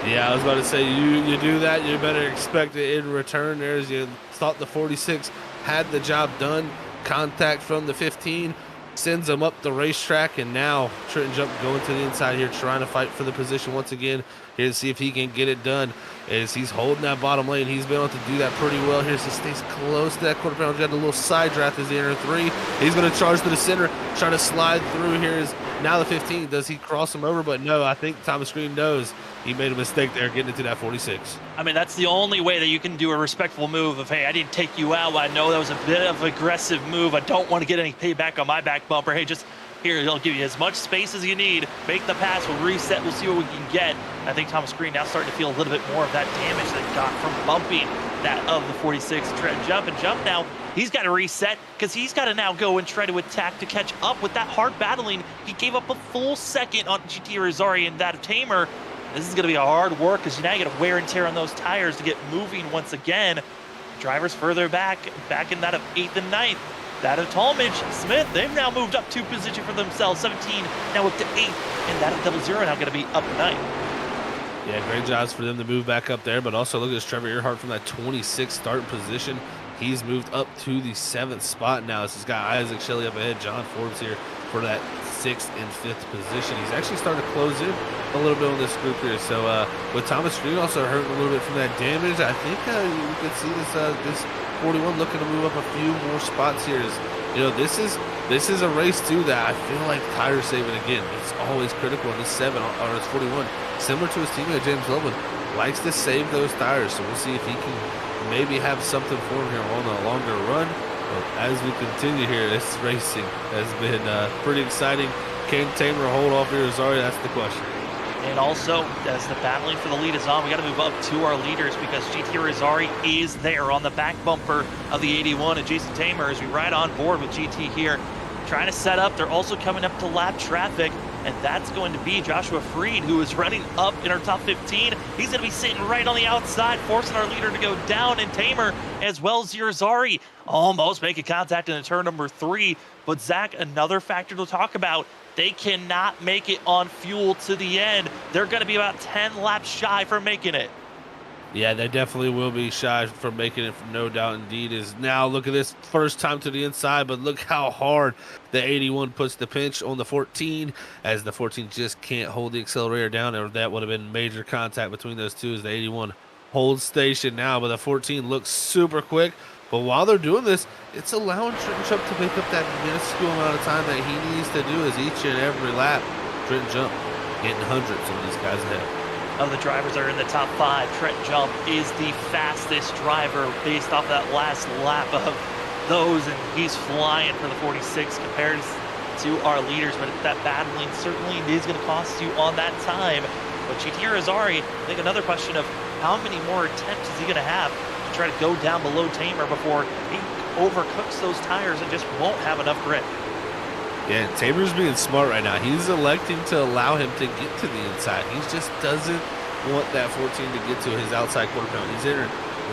Yeah, I was about to say, you do that, you better expect it in return. There's, you thought the 46 had the job done. Contact from the 15 sends him up the racetrack, and now Trenton Jump going to the inside here, trying to fight for the position once again. Here to see if he can get it done. As he's holding that bottom lane, he's been able to do that pretty well here. So he stays close to that quarter panel. Got a little side draft as he enters 3. He's going to charge to the center, try to slide through. Here is now the 15. Does he cross him over? But no, I think Thomas Green knows he made a mistake there getting into that 46. I mean, that's the only way that you can do a respectful move of, hey, I didn't take you out. I know that was a bit of an aggressive move. I don't want to get any payback on my back bumper. Hey, just here, he'll give you as much space as you need. Make the pass, we'll reset, we'll see what we can get. I think Thomas Green now starting to feel a little bit more of that damage that he got from bumping that of the 46 Trenton Jump. And Jump now, he's got to reset because he's got to now go and try to attack to catch up with that hard battling. He gave up a full second on GT Irizarry and that of Tamer. This is going to be a hard work because now you got to wear and tear on those tires to get moving once again. Drivers further back in that of 8th and 9th. That of Talmadge, Smith, they've now moved up 2 position for themselves. 17 now up to 8th, and that of 00 now going to be up 9th. Yeah, great jobs for them to move back up there, but also look at this Trevor Earhart from that 26th starting position. He's moved up to the 7th spot now. This has got Isaac Shelley up ahead, John Forbes here for that 6th and 5th position. He's actually starting to close in a little bit on this group here. So with Thomas Green also hurting a little bit from that damage, I think we could see this 41 looking to move up a few more spots here. You know, this is a race too that I feel like tire saving again. It's always critical in this 7 or this 41. Similar to his teammate James Loveland, likes to save those tires. So we'll see if he can maybe have something for him here on a longer run. But as we continue here, this racing has been pretty exciting. Can Tamer hold off Irizarry? That's the question. And also, as the battling for the lead is on, we got to move up to our leaders because GT Irizarry is there on the back bumper of the 81. And Jason Tamer, as we ride on board with GT here, trying to set up. They're also coming up to lap traffic, and that's going to be Joshua Freed, who is running up in our top 15. He's going to be sitting right on the outside, forcing our leader to go down, and Tamer, as well as Irizarry, almost making contact in turn number 3. But Zach, another factor to talk about, they cannot make it on fuel to the end. They're going to be about 10 laps shy from making it. Yeah, they definitely will be shy from making it, no doubt indeed. Is now look at this first time to the inside, but look how hard the 81 puts the pinch on the 14, as the 14 just can't hold the accelerator down, or that would have been major contact between those two as the 81 holds station now, but the 14 looks super quick. But while they're doing this, it's allowing Trenton Jump to pick up that minuscule amount of time that he needs to do, as each and every lap, Trenton Jump getting hundreds of these guys ahead. Of the drivers are in the top 5. Trenton Jump is the fastest driver based off that last lap of those, and he's flying for the 46 compared to our leaders, but that battling certainly is going to cost you on that time. But GT Azari, I think another question of how many more attempts is he going to have to try to go down below Tamer before he overcooks those tires and just won't have enough grip. Yeah, Tamer's being smart right now. He's electing to allow him to get to the inside. He just doesn't want that 14 to get to his outside quarter panel. He's entering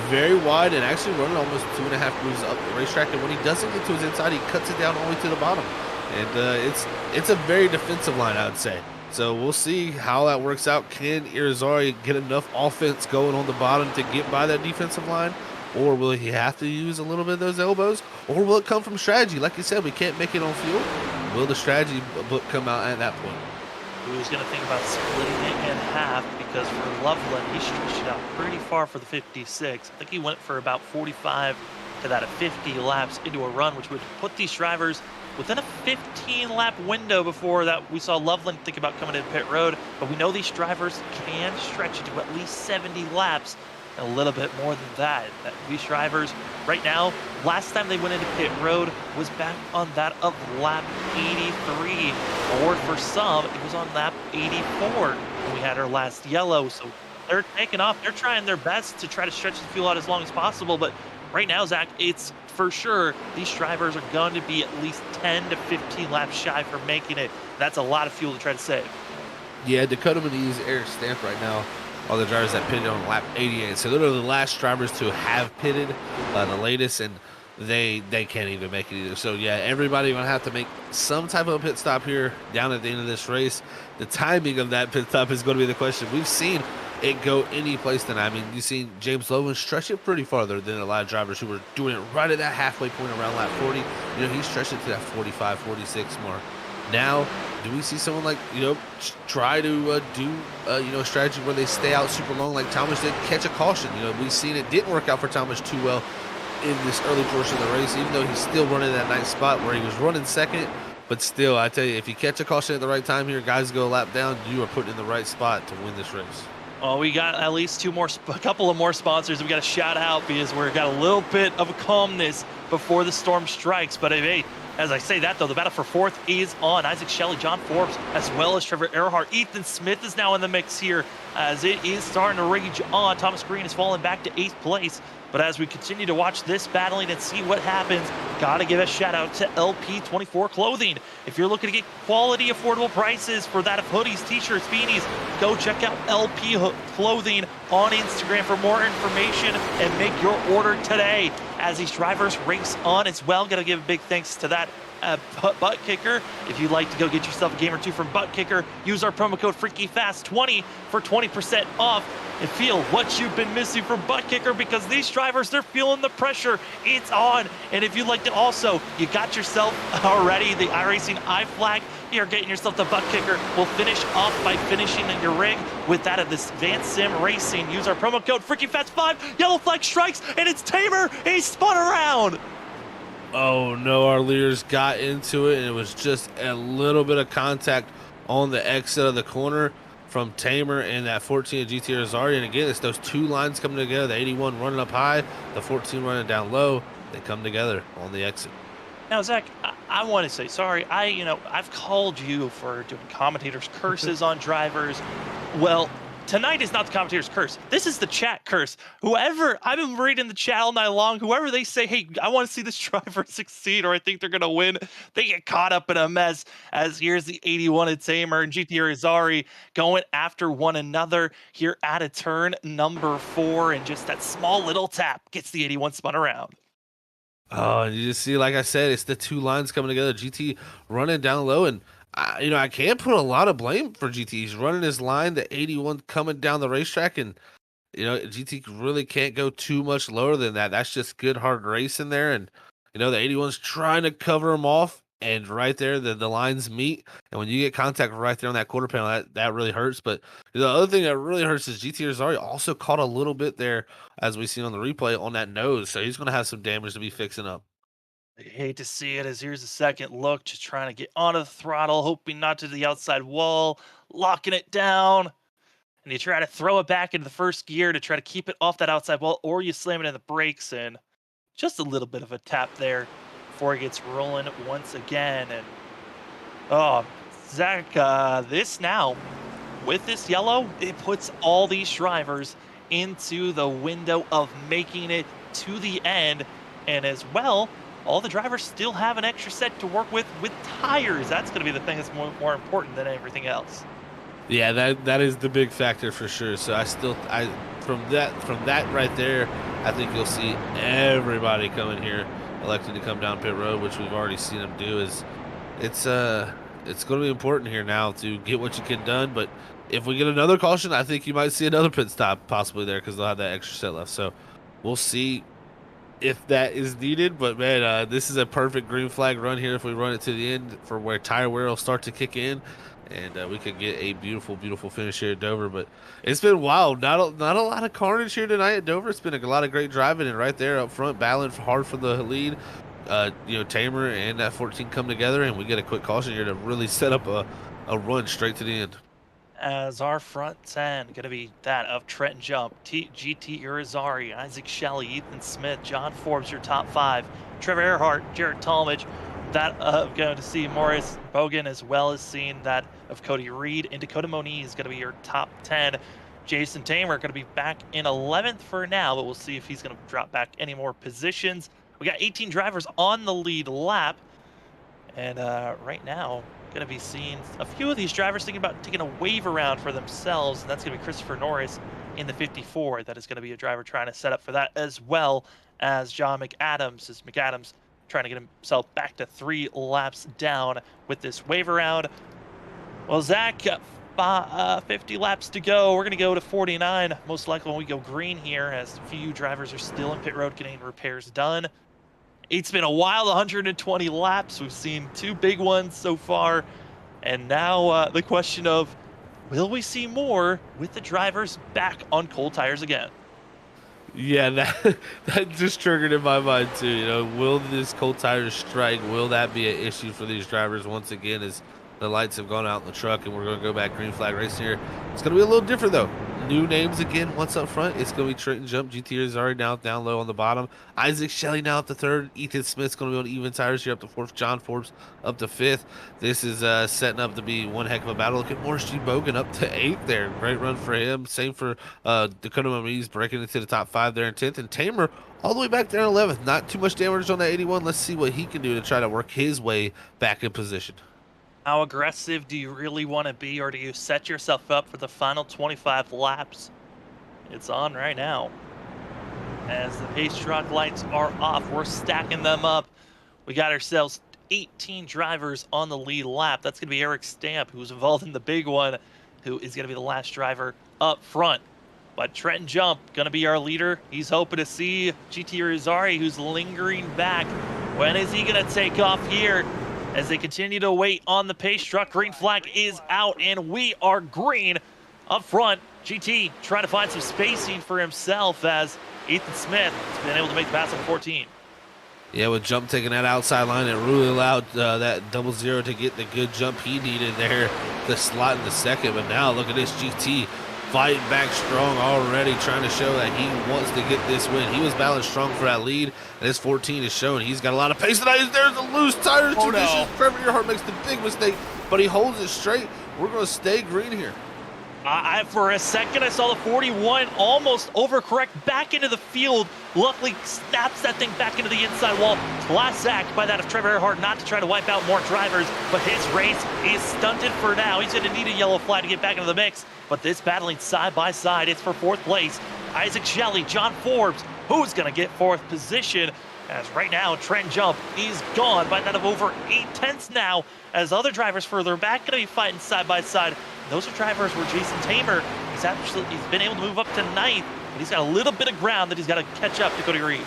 very wide and actually running almost 2.5 grooves up the racetrack. And when he doesn't get to his inside, he cuts it down all the way to the bottom. And it's a very defensive line, I would say. So we'll see how that works out. Can Irizarry get enough offense going on the bottom to get by that defensive line? Or will he have to use a little bit of those elbows? Or will it come from strategy? Like you said, we can't make it on fuel. Will the strategy book come out at that point? Who's going to think about splitting it in half? Because for Loveland, he stretched it out pretty far for the 56. I think he went for about 45 to that 50 laps into a run, which would put these drivers within a 15-lap window before that we saw Loveland think about coming in pit road. But we know these drivers can stretch it to at least 70 laps. And a little bit more than that. These drivers right now, last time they went into pit road was back on that of lap 83, or for some it was on lap 84 when we had our last yellow. So they're taking off, they're trying their best to try to stretch the fuel out as long as possible. But right now, Zach, it's for sure these drivers are going to be at least 10 to 15 laps shy from making it. That's a lot of fuel to try to save. Yeah, Dakota Manise, Eric Stamp right now are the drivers that pitted on lap 88. So they're the last drivers to have pitted, the latest, and they can't even make it either. So yeah, everybody gonna have to make some type of a pit stop here down at the end of this race. The timing of that pit stop is going to be the question. We've seen it go any place tonight. I mean, you've seen James Logan stretch it pretty farther than a lot of drivers who were doing it right at that halfway point around lap 40. You know, he stretched it to that 45, 46 mark. Now, do we see someone like, try to do, a strategy where they stay out super long like Thomas did, catch a caution? We've seen it didn't work out for Thomas too well in this early portion of the race, even though he's still running that nice spot where he was running second. But still, I tell you, if you catch a caution at the right time here, guys go a lap down, you are put in the right spot to win this race. Oh, we got at least a couple of more sponsors we got to shout out because we've got a little bit of a calmness before the storm strikes. But hey, as I say that, though, the battle for fourth is on. Isaac Shelley, John Forbes, as well as Trevor Earhart. Ethan Smith is now in the mix here as it is starting to rage on. Thomas Green has fallen back to 8th place. But as we continue to watch this battling and see what happens, gotta give a shout out to LP24 Clothing. If you're looking to get quality, affordable prices for that of hoodies, t-shirts, beanies, go check out LP Clothing on Instagram for more information and make your order today. As these drivers race on as well, gotta give a big thanks to that ButtKicker. If you'd like to go get yourself a game or two from ButtKicker, use our promo code FreakyFast20 for 20% off and feel what you've been missing from ButtKicker, because these drivers, they're feeling the pressure. It's on. And if you'd like to also, you got yourself already the iRacing iFlag, you're getting yourself the ButtKicker. We'll finish off by finishing in your rig with that of this Advanced Sim Racing. Use our promo code FreakyFast5. Yellow flag strikes, and it's Tamer. He spun around. Oh no, our leaders got into it, and it was just a little bit of contact on the exit of the corner from Tamer and that 14 of GT Rosario. And again, it's those two lines coming together, the 81 running up high, the 14 running down low. They come together on the exit. Now, Zach, I want to say sorry. I've called you for doing commentators' curses on drivers. Well, tonight is not the commentator's curse. This is the chat curse. Whoever, I've been reading the chat all night long, whoever they say, hey, I want to see this driver succeed, or I think they're going to win, they get caught up in a mess. As here's the 81 at Tamer and GT Rizari going after one another here at a turn number 4. And just that small little tap gets the 81 spun around. Oh, you just see, like I said, it's the two lines coming together. GT running down low, and I can't put a lot of blame for GT. He's running his line, the 81 coming down the racetrack, and GT really can't go too much lower than that. That's just good hard racing there, and the 81's trying to cover him off, and right there the lines meet, and when you get contact right there on that quarter panel, that really hurts. But the other thing that really hurts is GT Rosario also caught a little bit there, as we seen on the replay, on that nose, so he's going to have some damage to be fixing up. I hate to see it, as here's a second look, just trying to get onto the throttle, hoping not to the outside wall, locking it down. And you try to throw it back into the first gear to try to keep it off that outside wall, or you slam it in the brakes, and just a little bit of a tap there before it gets rolling once again. And Oh, Zach, this now, with this yellow, it puts all these drivers into the window of making it to the end. And as well, all the drivers still have an extra set to work with tires. That's going to be the thing that's more important than everything else. Yeah, that is the big factor for sure. So I from that right there, I think you'll see everybody coming here electing to come down pit road, which we've already seen them do. It's going to be important here now to get what you can done. But if we get another caution, I think you might see another pit stop possibly there because they'll have that extra set left. So we'll see if that is needed. But man, this is a perfect green flag run here if we run it to the end for where tire wear will start to kick in, and we could get a beautiful finish here at Dover. But it's been wild. Not a lot of carnage here tonight at Dover. It's been a lot of great driving, and right there up front battling hard for the lead. Tamer and that 14 come together, and we get a quick caution here to really set up a run straight to the end. As our front 10 going to be that of Trenton Jump, GT Irizarry, Isaac Shelley, Ethan Smith, John Forbes, your top 5, Trevor Earhart, Jared Talmadge, that going to see Morris Bogan, as well as seeing that of Cody Reed, and Dakota Moniz is going to be your top 10. Jason Tamer going to be back in 11th for now, but we'll see if he's going to drop back any more positions. We got 18 drivers on the lead lap, and right now going to be seeing a few of these drivers thinking about taking a wave around for themselves, and that's going to be Christopher Norris in the 54. That is going to be a driver trying to set up for that, as well as John McAdams, as McAdams trying to get himself back to 3 laps down with this wave around. Well, Zach, 50 laps to go. We're going to go to 49, most likely when we go green here, as a few drivers are still in pit road getting repairs done. It's been a wild 120 laps. We've seen 2 big ones so far. And now the question of, will we see more with the drivers back on cold tires again? Yeah, that just triggered in my mind too. Will this cold tire strike, will that be an issue for these drivers once again as the lights have gone out in the truck and we're going to go back green flag race here? It's going to be a little different though. New names again. Once up front, it's going to be Trenton Jump. GT is already down low on the bottom. Isaac Shelley now up to 3rd. Ethan Smith's going to be on even tires here up to 4th. John Forbes up to 5th. This is setting up to be one heck of a battle. Look at Morris G. Bogan up to 8th there. Great run for him. Same for Dakota Moniz breaking into the top 5 there in 10th. And Tamer all the way back there in 11th. Not too much damage on that 81. Let's see what he can do to try to work his way back in position. How aggressive do you really want to be, or do you set yourself up for the final 25 laps? It's on right now. As the pace truck lights are off, we're stacking them up. We got ourselves 18 drivers on the lead lap. That's going to be Eric Stamp, who's involved in the big one, who is going to be the last driver up front. But Trenton Jump going to be our leader. He's hoping to see GT Irizarry, who's lingering back. When is he going to take off here? As they continue to wait on the pace truck, green flag is out, and we are green up front. GT trying to find some spacing for himself as Ethan Smith has been able to make the pass on 14. Yeah, with Jump taking that outside line, it really allowed that 00 to get the good jump he needed there to slot in the second. But now look at this GT fighting back strong already, trying to show that he wants to get this win. He was battling strong for that lead, and this 14 is showing he's got a lot of pace tonight. There's a loose tire. Oh, no. Trevor Earhart makes the big mistake, but he holds it straight. We're going to stay green here. For a second, I saw the 41 almost overcorrect back into the field. Luckily, snaps that thing back into the inside wall. Class act by that of Trevor Earhart not to try to wipe out more drivers, but his race is stunted for now. He's going to need a yellow flag to get back into the mix, but this battling side by side, it's for 4th place. Isaac Shelley, John Forbes, who's going to get 4th position? As right now, Trent Jump is gone by that of over 8/10 now, as other drivers further back going to be fighting side by side. Those are drivers where Jason Tamer he's been able to move up to 9th, but he's got a little bit of ground that he's got to catch up to Cody Reed.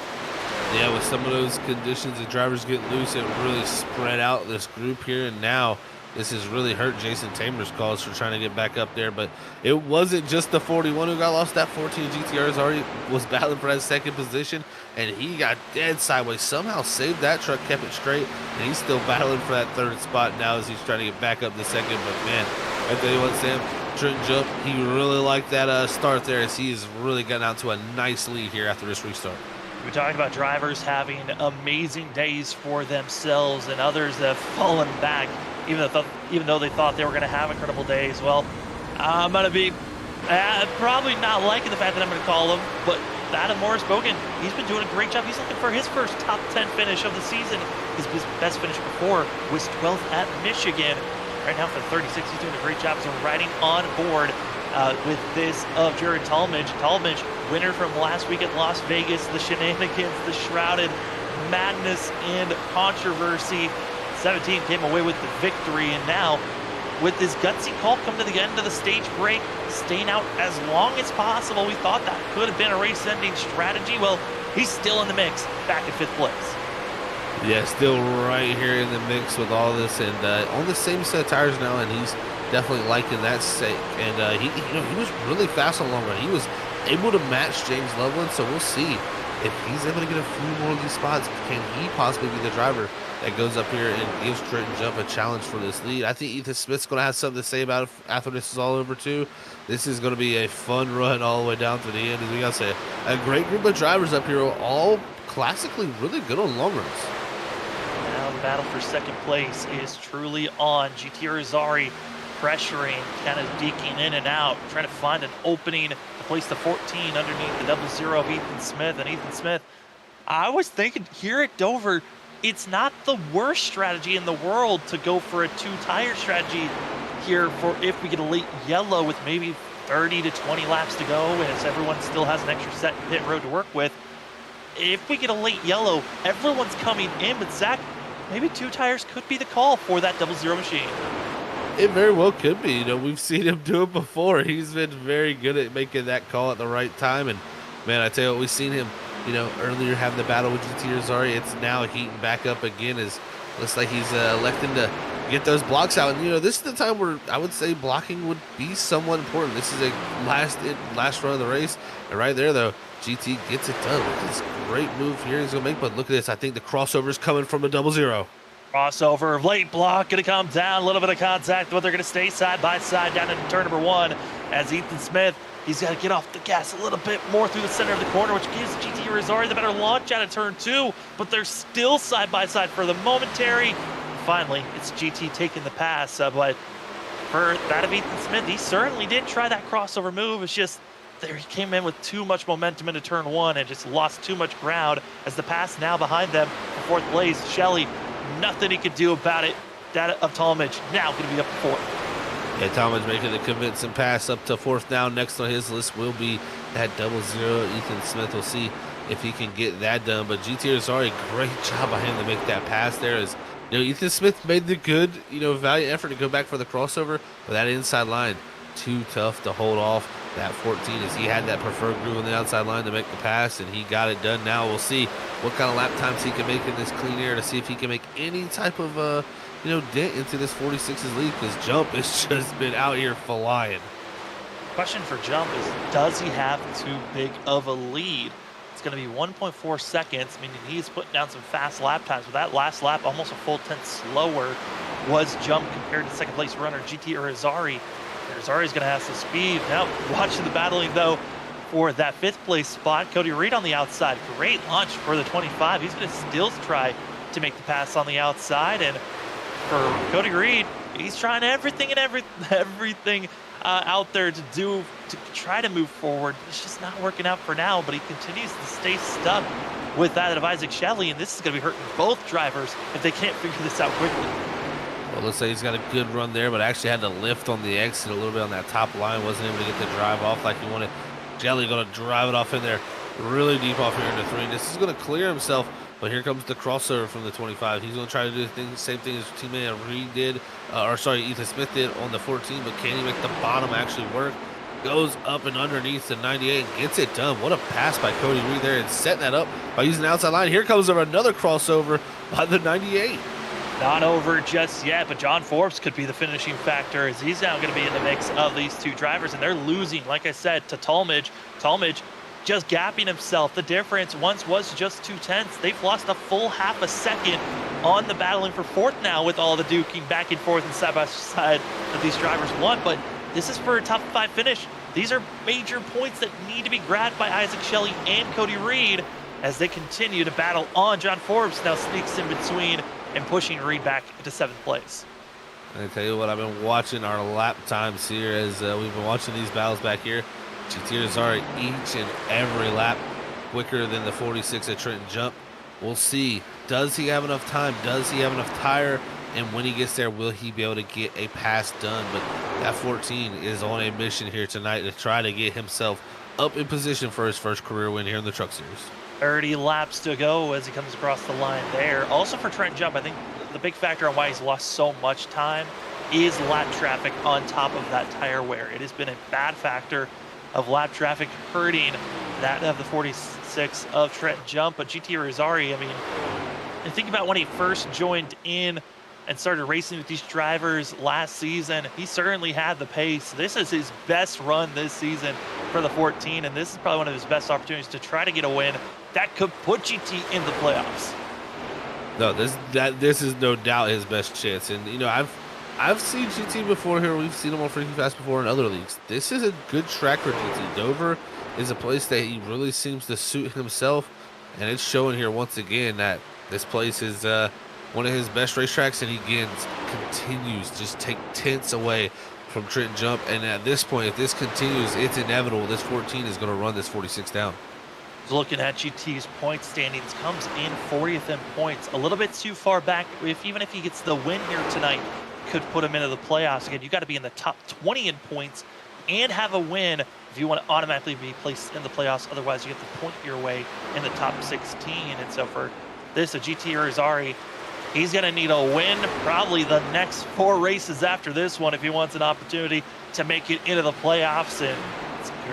Yeah, with some of those conditions, the drivers get loose, it really spread out this group here, and now this has really hurt Jason Tamer's cause for trying to get back up there. But it wasn't just the 41 who got lost. That 14 GTRs already was battling for that 2nd position, and he got dead sideways. Somehow saved that truck, kept it straight, and he's still battling for that 3rd spot now as he's trying to get back up the 2nd. But man, I tell you what, Sam, Trenton Jump, he really liked that start there, as he has really gotten out to a nice lead here after this restart. We're talking about drivers having amazing days for themselves and others that have fallen back. even though they thought they were going to have incredible days. Well, I'm going to be probably not liking the fact that I'm going to call him, but Adam Morris Bogan, he's been doing a great job. He's looking for his first top 10 finish of the season. His best finish before was 12th at Michigan. Right now for 36, he's doing a great job. So riding on board with this of Jared Talmadge. Talmadge, winner from last week at Las Vegas, the shenanigans, the shrouded madness and controversy. 17 came away with the victory, and now with this gutsy call come to the end of the stage break, staying out as long as possible. We thought that could have been a race-ending strategy. Well, he's still in the mix, back in 5th place. Yeah, still right here in the mix with all this, and on the same set of tires now, and he's definitely liking that sake. And he was really fast on the long run. He was able to match James Loveland, so we'll see if he's able to get a few more of these spots. Can he possibly be the driver that goes up here and gives Trenton Jump a challenge for this lead? I think Ethan Smith's going to have something to say about it after this is all over too. This is going to be a fun run all the way down to the end. As we got to say, a great group of drivers up here, all classically really good on long runs. Now the battle for 2nd place is truly on. GT Rosari pressuring, kind of deking in and out, trying to find an opening to place the 14 underneath the 00 of Ethan Smith. And Ethan Smith, I was thinking here at Dover, it's not the worst strategy in the world to go for a 2-tire strategy here for if we get a late yellow with maybe 30 to 20 laps to go, as everyone still has an extra set pit road to work with. If we get a late yellow, everyone's coming in, but Zach, maybe 2 tires could be the call for that 00 machine. It very well could be. We've seen him do it before. He's been very good at making that call at the right time. And man, I tell you what, we've seen him, earlier having the battle with GT Rosari. It's now heating back up again. As looks like he's electing to get those blocks out. And this is the time where I would say blocking would be somewhat important. This is a last run of the race, and right there though, GT gets it done. Look at this great move here he's gonna make. But look at this. I think the crossover is coming from the 00. Crossover, late block, going to come down, a little bit of contact, but they're going to stay side by side down into turn number 1 as Ethan Smith, he's got to get off the gas a little bit more through the center of the corner, which gives GT Rosari the better launch out of turn 2, but they're still side by side for the momentary. Finally, it's GT taking the pass, but for that of Ethan Smith, he certainly did try that crossover move. It's just there he came in with too much momentum into turn 1 and just lost too much ground as the pass now behind them for 4th place. Shelley, nothing he could do about it. That of Talmadge now going to be up to 4th. Yeah, Talmadge making a convincing pass up to 4th now. Next on his list will be that 00 Ethan Smith. We'll see if he can get that done. But GT Rosari, great job by him to make that pass there. As Ethan Smith made the good, valiant effort to go back for the crossover, but that inside line too tough to hold off that 14 as he had that preferred groove on the outside line to make the pass, and he got it done. Now we'll see what kind of lap times he can make in this clean air to see if he can make any type of dent into this 46's lead, because Jump has just been out here flying. Question for Jump is, does he have too big of a lead? It's going to be 1.4 seconds, meaning he's putting down some fast lap times. But that last lap, almost a full tenth slower, was Jump compared to 2nd place runner GT Rosari. Rosari's going to have some speed. Now, watching the battling, though, for that 5th place spot. Cody Reed on the outside. Great launch for the 25. He's going to still try to make the pass on the outside. And for Cody Reed, he's trying everything and everything out there to try to move forward. It's just not working out for now, but he continues to stay stuck with that of Isaac Shelley, and this is going to be hurting both drivers if they can't figure this out quickly. Well, looks like he's got a good run there, but actually had to lift on the exit a little bit on that top line. Wasn't able to get the drive off like he wanted. Jelly going to drive it off in there really deep off here into 3. This is going to clear himself, but here comes the crossover from the 25. He's going to try to do the same thing as teammate Reed did, Ethan Smith did on the 14, but can he make the bottom actually work? Goes up and underneath the 98 and gets it done. What a pass by Cody Reed there, and setting that up by using the outside line. Here comes another crossover by the 98. Not over just yet, but John Forbes could be the finishing factor as he's now going to be in the mix of these 2 drivers, and they're losing, like I said, to Talmadge. Talmadge just gapping himself. The difference once was just 0.2. They've lost a full half a second on the battling for 4th now with all the duking back and forth and side by side that these drivers want, but this is for a top 5 finish. These are major points that need to be grabbed by Isaac Shelley and Cody Reed as they continue to battle on. John Forbes now sneaks in between and pushing Reed back into 7th place. And I tell you what, I've been watching our lap times here as we've been watching these battles back here. GTers are each and every lap quicker than the 46 at Trenton Jump. We'll see. Does he have enough time? Does he have enough tire? And when he gets there, will he be able to get a pass done? But that 14 is on a mission here tonight to try to get himself up in position for his first career win here in the Truck Series. 30 laps to go as he comes across the line there. Also for Trenton Jump, I think the big factor on why he's lost so much time is lap traffic on top of that tire wear. It has been a bad factor of lap traffic hurting that of the 46 of Trenton Jump. But GT Rosari, I mean, and think about when he first joined in and started racing with these drivers last season, he certainly had the pace. This is his best run this season for the 14, and this is probably one of his best opportunities to try to get a win that could put GT in the playoffs. No, this is no doubt his best chance. And you know, I've seen GT before here. We've seen him on Freaking Fast before in other leagues. This is a good track for GT. Dover is a place that he really seems to suit himself, and it's showing here once again that this place is one of his best racetracks, and he again continues just take tenths away from Trenton Jump. And at this point, if this continues, it's inevitable. This 14 is going to run this 46 down. Looking at GT's point standings, comes in 40th in points, a little bit too far back. Even if he gets the win here tonight, could put him into the playoffs. Again, you got to be in the top 20 in points and have a win if you want to automatically be placed in the playoffs. Otherwise, you have to point your way in the top 16. And so for this, a GT Rosari, he's going to need a win probably the next 4 races after this one if he wants an opportunity to make it into the playoffs. And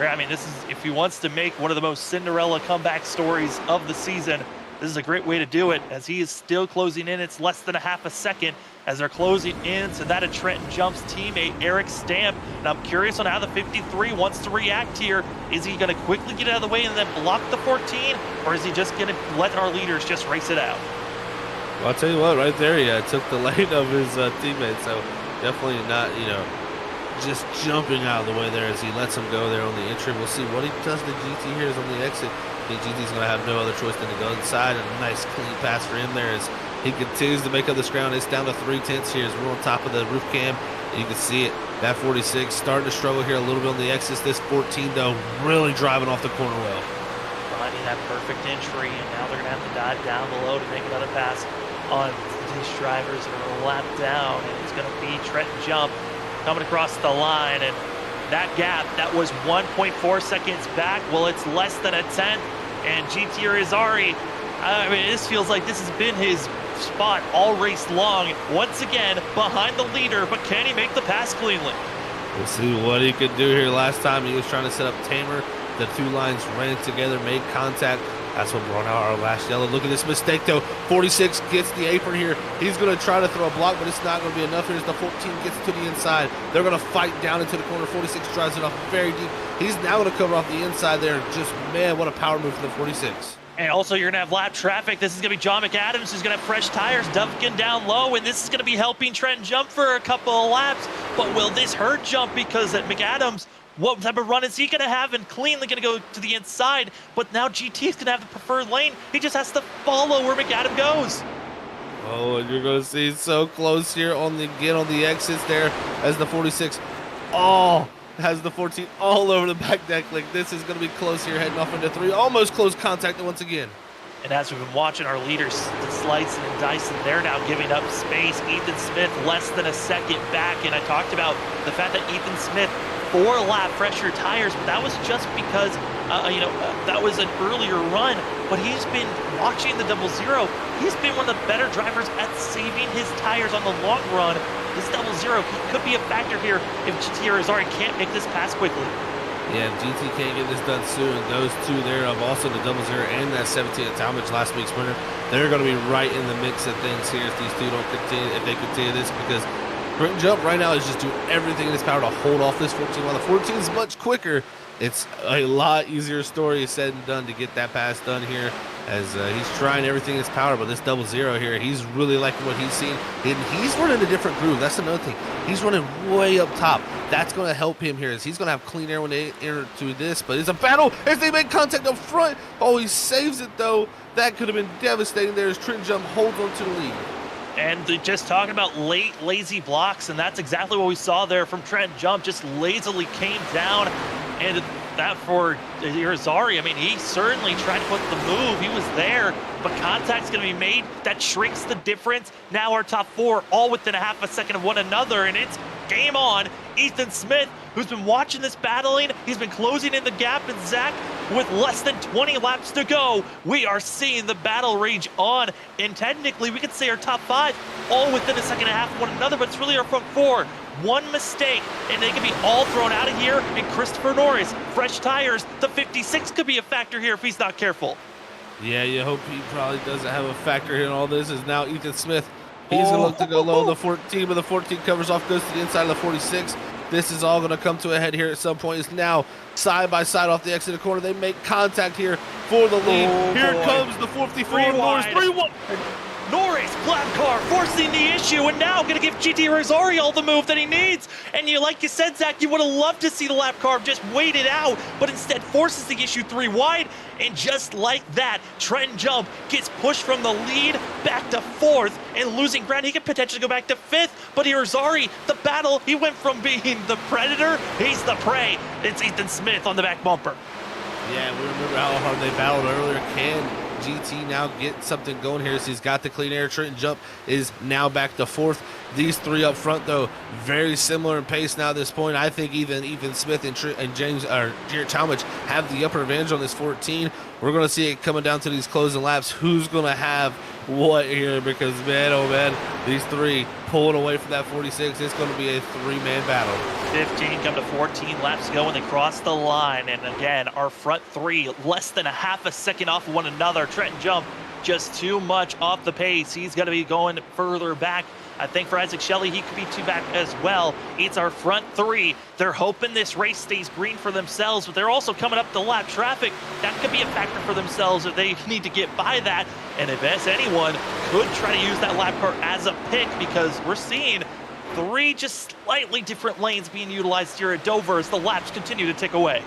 I mean, this is, if he wants to make one of the most Cinderella comeback stories of the season, this is a great way to do it as he is still closing in. It's less than a half a second as they're closing in to that of Trenton Jump's teammate, Eric Stamp. And I'm curious on how the 53 wants to react here. Is he going to quickly get out of the way and then block the 14? Or is he just going to let our leaders just race it out? Well, I'll tell you what, right there, yeah, took the lane of his teammate. So definitely not, you know, just jumping out of the way there as he lets him go there on the entry. We'll see what he does to GT here is on the exit. I think GT's going to have no other choice than to go inside. And a nice clean pass for him there as he continues to make up this ground. It's down to 3/10 here as we're on top of the roof cam. And you can see it. That 46 starting to struggle here a little bit on the exits. This 14, though, really driving off the corner well. Finding that perfect entry, and now they're going to have to dive down below to make another pass on these drivers that are lapped down. And it's going to be Trenton Jump coming across the line, and that gap that was 1.4 seconds back, well, it's less than a tenth. And GT Rosari, I mean, this feels like this has been his spot all race long. Once again, behind the leader, but can he make the pass cleanly? We'll see what he could do here. Last time he was trying to set up Tamer. The 2 lines ran together, made contact. That's what brought out our last yellow. Look at this mistake, though. 46 gets the apron here. He's going to try to throw a block, but it's not going to be enough. Here's the 14 gets to the inside. They're going to fight down into the corner. 46 drives it off very deep. He's now going to cover off the inside there. Just, man, what a power move for the 46. And also, you're going to have lap traffic. This is going to be John McAdams, who's going to have fresh tires, Dufkin down low, and this is going to be helping Trenton Jump for a couple of laps. But will this hurt Jump? Because at McAdams, what type of run is he going to have? And cleanly going to go to the inside. But now GT is going to have the preferred lane. He just has to follow where McAdams goes. Oh, and you're going to see so close here on the exits there as the 46 has the 14 all over the back deck. Like, this is going to be close here, heading off into 3. Almost close contact once again. And as we've been watching our leaders slicing and dicing, they're now giving up space. Ethan Smith less than a second back. And I talked about the fact that Ethan Smith 4-lap fresher tires, but that was just because that was an earlier run. But he's been watching the 00. He's been one of the better drivers at saving his tires on the long run. This 00 could be a factor here if GT Rosari can't make this pass quickly. Yeah, if GT can't get this done soon, those 2 there of also the 00 and that 17 at Talmadge last week's winner, they're going to be right in the mix of things here if these 2 don't continue, if they continue this, because Trenton Jump right now is just doing everything in his power to hold off this 14. While the 14 is much quicker, it's a lot easier story said and done to get that pass done here as he's trying everything in his power. But this 00 here, he's really liking what he's seen. And he's running a different groove. That's another thing. He's running way up top. That's going to help him here as he's going to have clean air when they enter to this. But it's a battle as they make contact up front. Oh, he saves it, though. That could have been devastating there as Trenton Jump holds on to the lead. And just talking about late, lazy blocks, and that's exactly what we saw there from Trent Jump. Just lazily came down, and that for Irizarry, I mean, he certainly tried to put the move. He was there, but contact's going to be made. That shrinks the difference. Now our top four all within a half a second of one another, and it's game on. Ethan Smith, who's been watching this battling, he's been closing in the gap, and Zach, with less than 20 laps to go, we are seeing the battle rage on. And technically, we could say our top five all within a second and a half of one another, but it's really our front four. One mistake, and they can be all thrown out of here. And Christopher Norris, fresh tires, the 56 could be a factor here if he's not careful. Yeah, you hope he probably doesn't have a factor in all this. Is now Ethan Smith. He's going to look to go low on the 14, but the 14 covers off, goes to the inside of the 46. This is all going to come to a head here at some point. It's now side by side off the exit of the corner. They make contact here for the lead. Here comes the 54 Norris, 3-1. Norris, black car, forcing the issue, and now going to give GT Irizarry all the move that he needs. And like you said, Zach, you would have loved to see the lap car just wait it out, but instead forces the issue 3 wide. And just like that, Trenton Jump gets pushed from the lead back to 4th and losing ground. He could potentially go back to 5th, but Irizarry, the battle, he went from being the predator, he's the prey. It's Ethan Smith on the back bumper. Yeah, we remember how hard they battled earlier. Can GT now get something going here? So he's got the clean air. Trenton Jump is now back to 4th. These three up front, though, very similar in pace now at this point. I think even Ethan Smith and James or Jarrett Talmadge have the upper advantage on this 14. We're going to see it coming down to these closing laps. Who's going to have what here? Because, man, oh, man, these three pulling away from that 46. It's going to be a three-man battle. 15 come to 14 laps to go when they cross the line. And again, our front three less than a half a second off of one another. Trenton Jump just too much off the pace. He's going to be going further back. I think for Isaac Shelley, he could be 2 back as well. It's our front three. They're hoping this race stays green for themselves, but they're also coming up the lap traffic. That could be a factor for themselves if they need to get by that. And if anyone could try to use that lap car as a pick, because we're seeing 3 just slightly different lanes being utilized here at Dover as the laps continue to tick away.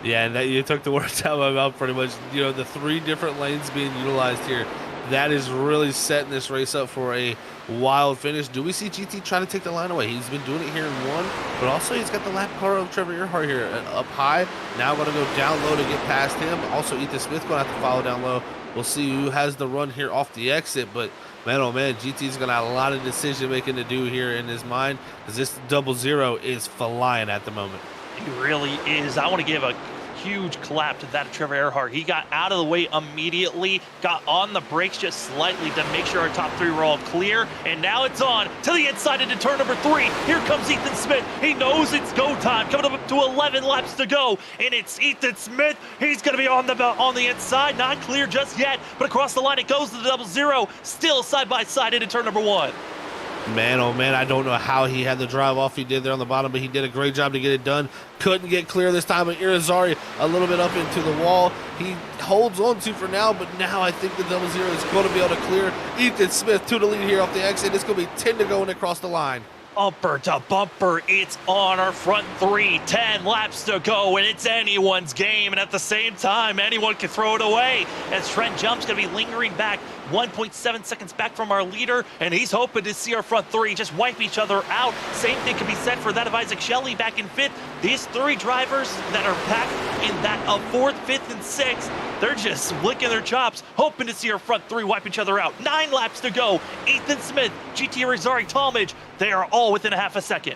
Yeah, and that, you took the words out of my mouth pretty much. You know, the 3 different lanes being utilized here, that is really setting this race up for a wild finish. Do we see GT trying to take the line away? He's been doing it here in 1, but also he's got the lap car of Trevor Earhart here up high. Now going to go down low to get past him. Also, Ethan Smith going to have to follow down low. We'll see who has the run here off the exit, but man, oh man, GT's going to have a lot of decision making to do here in his mind, because this 00 is flying at the moment. He really is. I want to give a huge clap to that of Trevor Earhart. He got out of the way immediately, got on the brakes just slightly to make sure our top 3 were all clear, and now it's on to the inside into turn number 3. Here comes Ethan Smith. He knows it's go time, coming up to 11 laps to go, and it's Ethan Smith. He's going to be on the inside, not clear just yet, but across the line it goes to the 00, still side by side into turn number 1. Man, oh man, I don't know how he had the drive off he did there on the bottom, but he did a great job to get it done. Couldn't get clear this time, but Irizarry a little bit up into the wall. He holds on to for now, but now I think the 00 is going to be able to clear. Ethan Smith to the lead here off the exit. It's going to be 10 to go when they cross the line. Bumper to bumper, it's on our front 3, 10 laps to go, and it's anyone's game, and at the same time, anyone can throw it away, as Trent Jump's going to be lingering back 1.7 seconds back from our leader, and he's hoping to see our front 3 just wipe each other out. Same thing can be said for that of Isaac Shelley back in 5th. These 3 drivers that are back in that of 4th, 5th, and 6th, they're just licking their chops, hoping to see our front 3 wipe each other out. 9 laps to go. Ethan Smith, GT Irizarry, Talmadge, they are all within a half a second.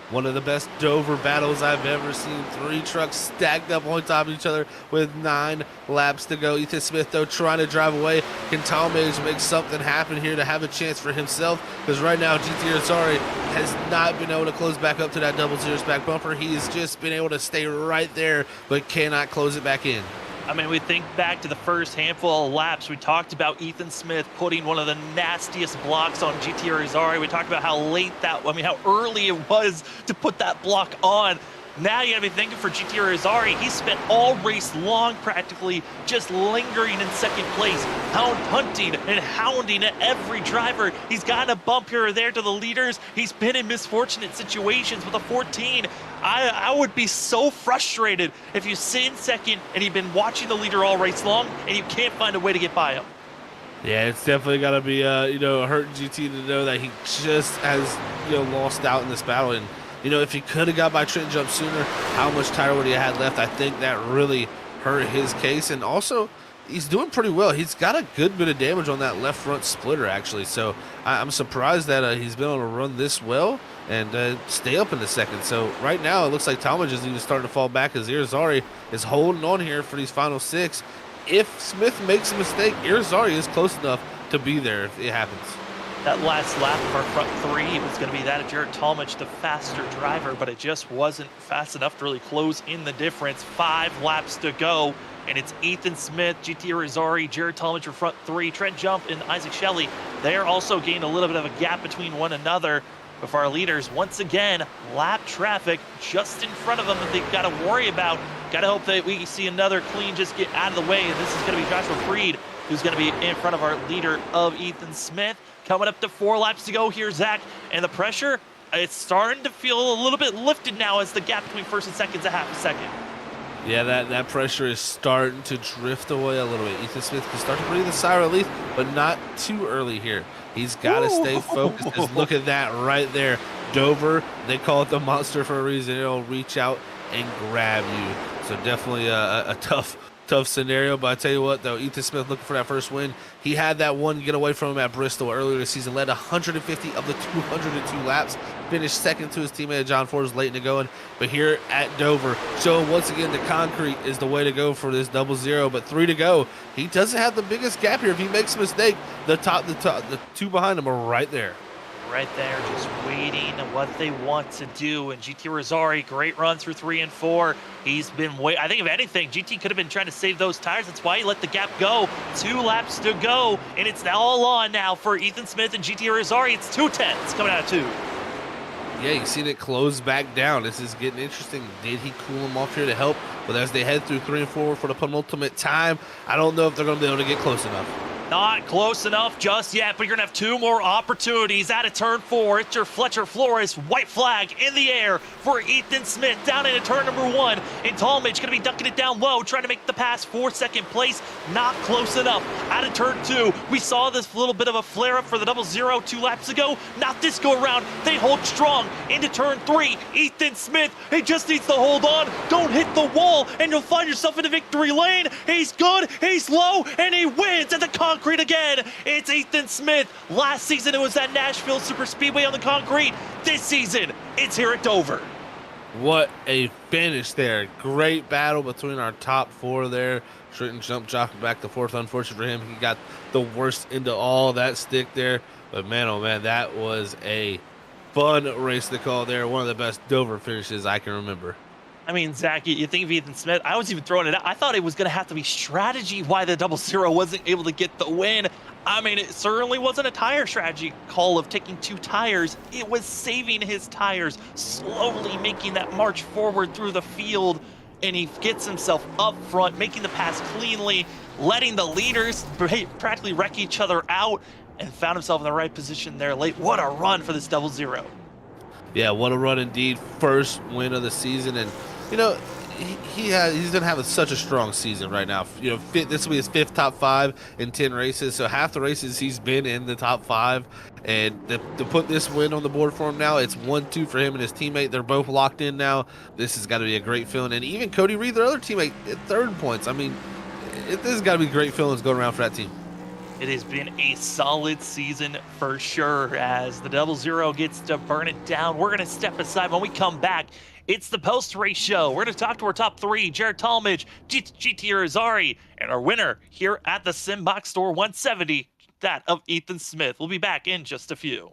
One of the best Dover battles I've ever seen. 3 trucks stacked up on top of each other with 9 laps to go. Ethan Smith, though, trying to drive away. Can Talmadge make something happen here to have a chance for himself? Because right now, GT Irizarry has not been able to close back up to that 00 back bumper. He has just been able to stay right there, but cannot close it back in. I mean, we think back to the first handful of laps. We talked about Ethan Smith putting one of the nastiest blocks on GT Irizarry. We talked about how how early it was to put that block on. Now you gotta be thinking for GT Irizarry, he spent all race long practically just lingering in second place, hunting and hounding at every driver. He's gotten a bump here or there to the leaders. He's been in misfortunate situations with a 14. I would be so frustrated if you sit in second and you've been watching the leader all race long and you can't find a way to get by him. Yeah, it's definitely got to be, hurting GT to know that he just has, lost out in this battle. And, if he could have got by Trent Jump sooner, how much tire would he have had left? I think that really hurt his case. And also, he's doing pretty well. He's got a good bit of damage on that left front splitter, actually. So I'm surprised that he's been able to run this well and stay up in the second. So right now, it looks like Talmadge is even starting to fall back as Irizarry is holding on here for these final 6. If Smith makes a mistake, Irizarry is close enough to be there if it happens. That last lap of our front 3 was going to be that of Jared Talmadge, the faster driver, but it just wasn't fast enough to really close in the difference. 5 laps to go, and it's Ethan Smith, GT Irizarry, Jared Talmadge for front 3, Trent Jump, and Isaac Shelley. They're also gained a little bit of a gap between one another. But for our leaders, once again, lap traffic just in front of them that they've got to worry about. Got to hope that we see another clean just get out of the way. And this is going to be Joshua Freed, who's going to be in front of our leader of Ethan Smith. Coming up to 4 laps to go here, Zach. And the pressure, it's starting to feel a little bit lifted now as the gap between first and second is a half a second. Yeah, that pressure is starting to drift away a little bit. Ethan Smith can start to breathe a sigh of relief, but not too early here. He's got to stay focused. Just look at that right there. Dover, they call it the monster for a reason. It'll reach out and grab you. So definitely a tough scenario. But I tell you what, though, Ethan Smith looking for that first win. He had that one get away from him at Bristol earlier this season, led 150 of the 202 laps, finished second to his teammate John Forbes late in the going. But here at Dover, showing once again the concrete is the way to go for this 0-0. But 3 to go. He doesn't have the biggest gap here. If he makes a mistake, the 2 behind him are right there. Right there, just waiting what they want to do. And GT Irizarry, great run through 3 and 4. He's been I think if anything, GT could have been trying to save those tires. That's why he let the gap go. 2 laps to go, and it's now all on now for Ethan Smith and GT Irizarry. It's 2:10 coming out of 2. Yeah, you've seen it close back down. This is getting interesting. Did he cool him off here to help? But as they head through 3 and 4 for the penultimate time, I don't know if they're going to be able to get close enough. Not close enough just yet, but you're going to have 2 more opportunities out of turn 4. It's your Fletcher Flores white flag in the air for Ethan Smith down into turn number 1. And Talmadge going to be ducking it down low, trying to make the pass for second place. Not close enough. Out of turn 2, we saw this little bit of a flare up for the 0-0 2 laps ago. Not this go around. They hold strong into turn 3. Ethan Smith, he just needs to hold on. Don't hit the wall, and you'll find yourself in the victory lane. He's good, he's low, and he wins at the concrete again. It's Ethan Smith. Last season it was at Nashville Super Speedway on the concrete. This season it's here at Dover. What a finish there. Great battle between our top 4 there. Trenton Jump jockeying back to 4th. Unfortunate for him, he got the worst into all that stick there. But man, oh man, that was a fun race to call there. One of the best Dover finishes I can remember. I mean, Zach, you think of Ethan Smith, I was even throwing it out. I thought it was going to have to be strategy why the 0-0 wasn't able to get the win. I mean, it certainly wasn't a tire strategy call of taking 2 tires. It was saving his tires, slowly making that march forward through the field. And he gets himself up front, making the pass cleanly, letting the leaders practically wreck each other out, and found himself in the right position there late. What a run for this 0-0. Yeah, what a run indeed. First win of the season. And he's gonna have such a strong season right now. This will be his 5th top 5 in 10 races. So half the races he's been in the top 5, and to put this win on the board for him now, it's 1-2 for him and his teammate. They're both locked in now. This has got to be a great feeling. And even Cody Reed, their other teammate, at 3rd points. I mean, this has got to be great feelings going around for that team. It has been a solid season for sure as the 0-0 gets to burn it down. We're going to step aside. When we come back, it's the post-race show. We're going to talk to our top 3, Jared Talmadge, GT Irizarry, and our winner here at the Simbox Store 170, that of Ethan Smith. We'll be back in just a few.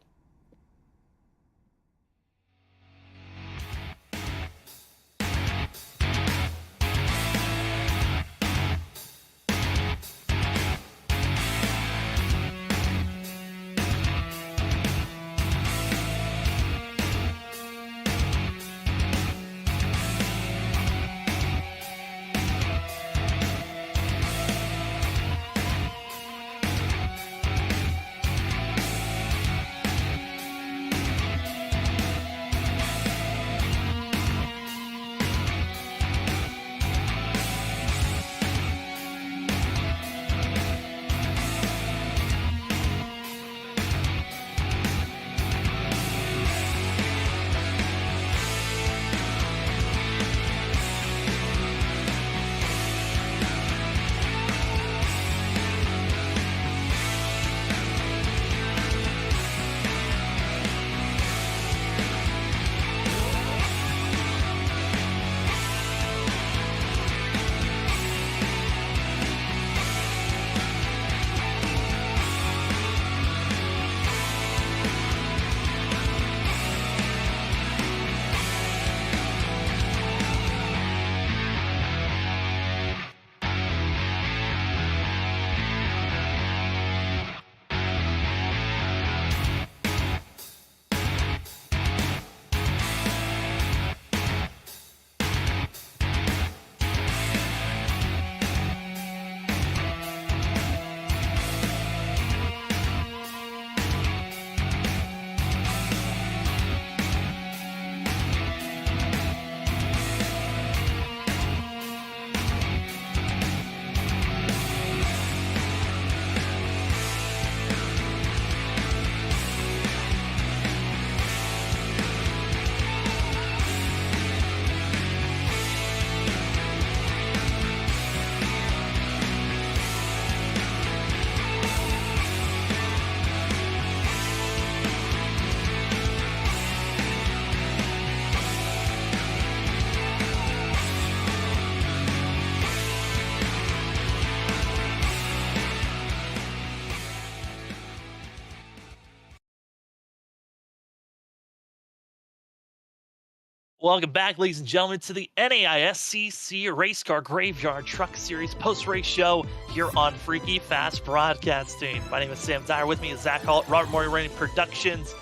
Welcome back, ladies and gentlemen, to the NAISCC Race Car Graveyard Truck Series post-race show here on Freaky Fast Broadcasting. My name is Sam Dyer. With me is Zach Hall at Robert Morey Running Productions.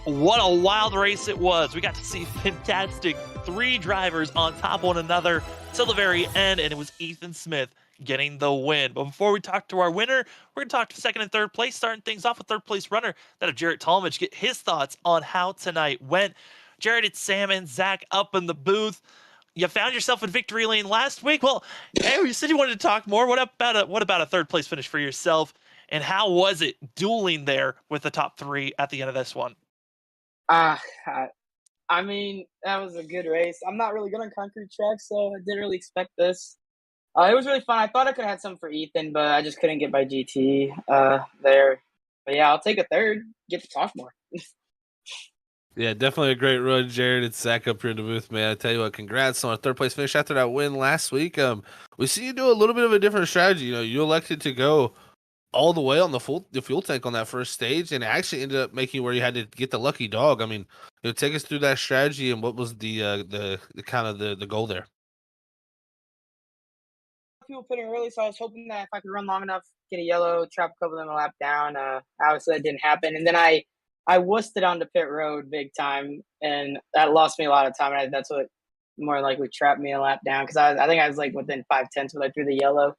What a wild race it was. We got to see fantastic three drivers on top of one another till the very end, and it was Ethan Smith getting the win. But before we talk to our winner, we're going to talk to second and third place, starting things off with third place runner, that of Jarrett Talmadge, get his thoughts on how tonight went. Jared, it's Sam and Zach up in the booth. You found yourself in victory lane last week. Well, hey, you said you wanted to talk more. What about a third place finish for yourself? And how was it dueling there with the top three at the end of this one? Uh, I I mean, that was a good race. I'm not really good on concrete tracks, so I didn't really expect this. It was really fun. I thought I could have had something for Ethan, but I just couldn't get by GT there. But yeah, I'll take a third. Get to talk more. Yeah, definitely a great run, Jared. It's Zach up here in the booth, man. I tell you what, congrats on a third place finish after that win last week. We see you do a little bit of a different strategy. You know, you elected to go all the way on the fuel tank on that first stage, and it actually ended up making where you had to get the lucky dog. I mean, take us through that strategy and what was the kind of the goal there. People put in early, so I was hoping that if I could run long enough, get a yellow, trap a couple of them a lap down. Obviously, that didn't happen, and then I wussed it onto pit road big time, and that lost me a lot of time. And that's what more likely trapped me a lap down because I think I was like within 5 tenths when I threw the yellow.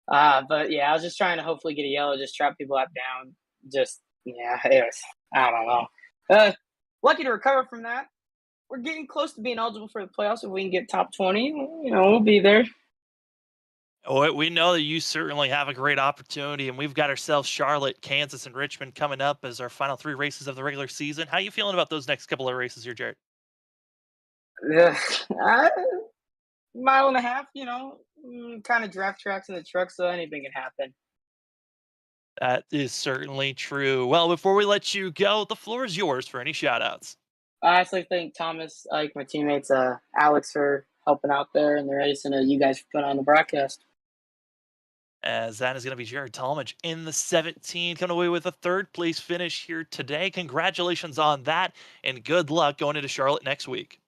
But yeah, I was just trying to hopefully get a yellow, just trap people lap down. Just yeah, it was I don't know. Lucky to recover from that. We're getting close to being eligible for the playoffs. If we can get top 20, we'll be there. Oh, we know that you certainly have a great opportunity, and we've got ourselves Charlotte, Kansas, and Richmond coming up as our final three races of the regular season. How you feeling about those next couple of races here, Jared? Yeah, mile and a half, kind of draft tracks in the truck, so anything can happen. That is certainly true. Well, before we let you go, the floor is yours for any shout outs. I actually thank Thomas, like my teammates, Alex for helping out there in the race, and you guys for putting on the broadcast. As that is going to be Jared Talmadge in the 17, coming away with a third place finish here today. Congratulations on that, and good luck going into Charlotte next week.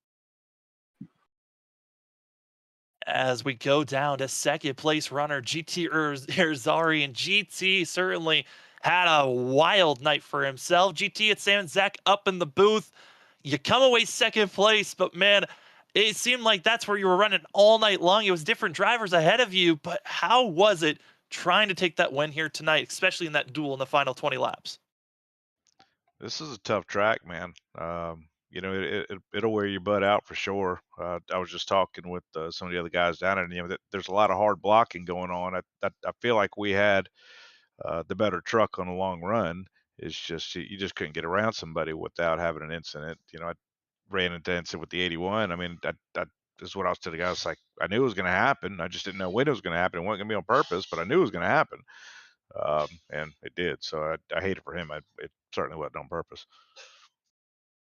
As we go down to second place runner GT Erzari, and GT certainly had a wild night for himself. GT at Sam and Zach up in the booth. You come away second place, but man, it seemed like that's where you were running all night long. It was different drivers ahead of you, but how was it trying to take that win here tonight, especially in that duel in the final 20 laps? This is a tough track, man. It'll wear your butt out for sure. I was just talking with some of the other guys down there, and there's a lot of hard blocking going on. I feel like we had the better truck on a long run. It's just you just couldn't get around somebody without having an incident. I ran into an incident with the 81. I mean, that is what I was telling the guys. Like I knew it was going to happen. I just didn't know when it was going to happen. It wasn't going to be on purpose, but I knew it was going to happen, and it did. So I hate it for him. It certainly wasn't on purpose.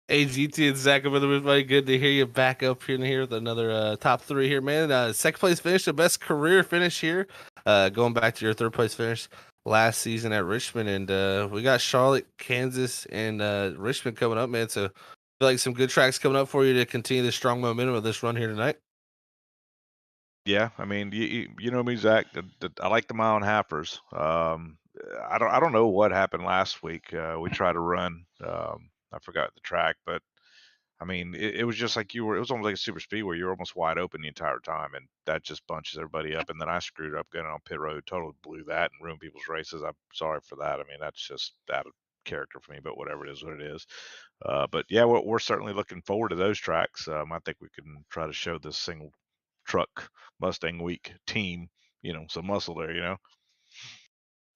Hey, GT and Zach, everybody, good to hear you back up here with another top three here, man. Second place finish, the best career finish here. Going back to your third place finish last season at Richmond, and we got Charlotte, Kansas, and Richmond coming up, man. So, I feel like some good tracks coming up for you to continue the strong momentum of this run here tonight. Yeah, I mean, you know me, Zach. I like the mile and halfers. I don't know what happened last week. We tried to run. I forgot the track, but I mean, it was just like you were. It was almost like a super speed where you're almost wide open the entire time, and that just bunches everybody up. And then I screwed up getting on pit road, totally blew that and ruined people's races. I'm sorry for that. I mean, that's just out of character for me. But whatever it is, what it is. But yeah, we're certainly looking forward to those tracks. I think we can try to show this single truck Mustang Week team, some muscle there.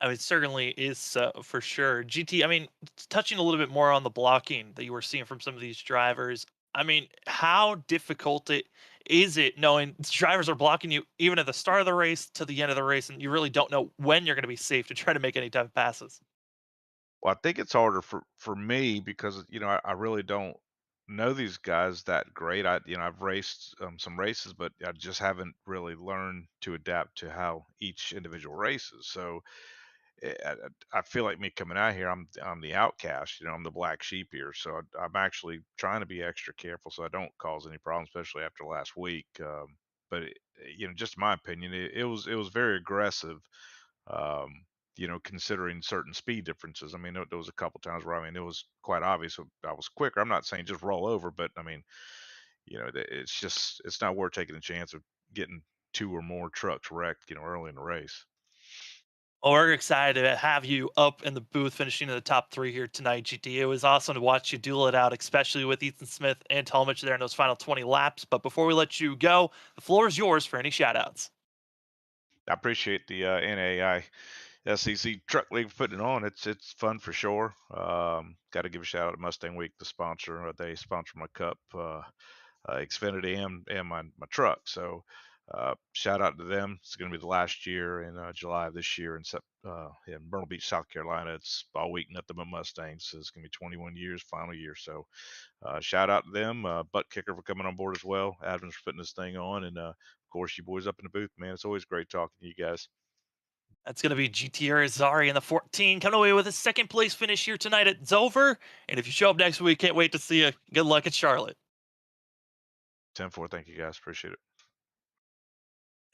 I mean, it certainly is for sure. GT, I mean, touching a little bit more on the blocking that you were seeing from some of these drivers. I mean, how difficult is it knowing drivers are blocking you even at the start of the race to the end of the race, and you really don't know when you're going to be safe to try to make any type of passes? Well, I think it's harder for me because I really don't know these guys that great. I've raced some races, but I just haven't really learned to adapt to how each individual races. So I feel like me coming out here, I'm the outcast, you know, I'm the black sheep here. So I'm actually trying to be extra careful so I don't cause any problems, especially after last week. But you know, just my opinion, it was very aggressive. Um, you know, considering certain speed differences. I mean, there was a couple times where I mean, it was quite obvious I was quicker. I'm not saying just roll over, but I mean, you know, it's not worth taking a chance of getting two or more trucks wrecked, you know, early in the race. Well, we're excited to have you up in the booth finishing in the top three here tonight, GT. It was awesome to watch you duel it out, especially with Ethan Smith and Talmadge there in those final 20 laps. But before we let you go, the floor is yours for any shout outs. I appreciate the NAISCC Truck League for putting it on. It's fun for sure. Got to give a shout out to Mustang Week, the sponsor. They sponsor my cup, Xfinity, and my truck. So shout out to them. It's going to be the last year in July of this year in Myrtle Beach, South Carolina. It's all week, nothing but Mustangs. So it's going to be 21 years, final year. So shout out to them. ButtKicker for coming on board as well. Adams for putting this thing on. And of course, you boys up in the booth, man. It's always great talking to you guys. That's going to be GT Arizari in the 14, coming away with a second place finish here tonight at Dover. And if you show up next week, can't wait to see you. Good luck at Charlotte. 10-4. Thank you guys. Appreciate it.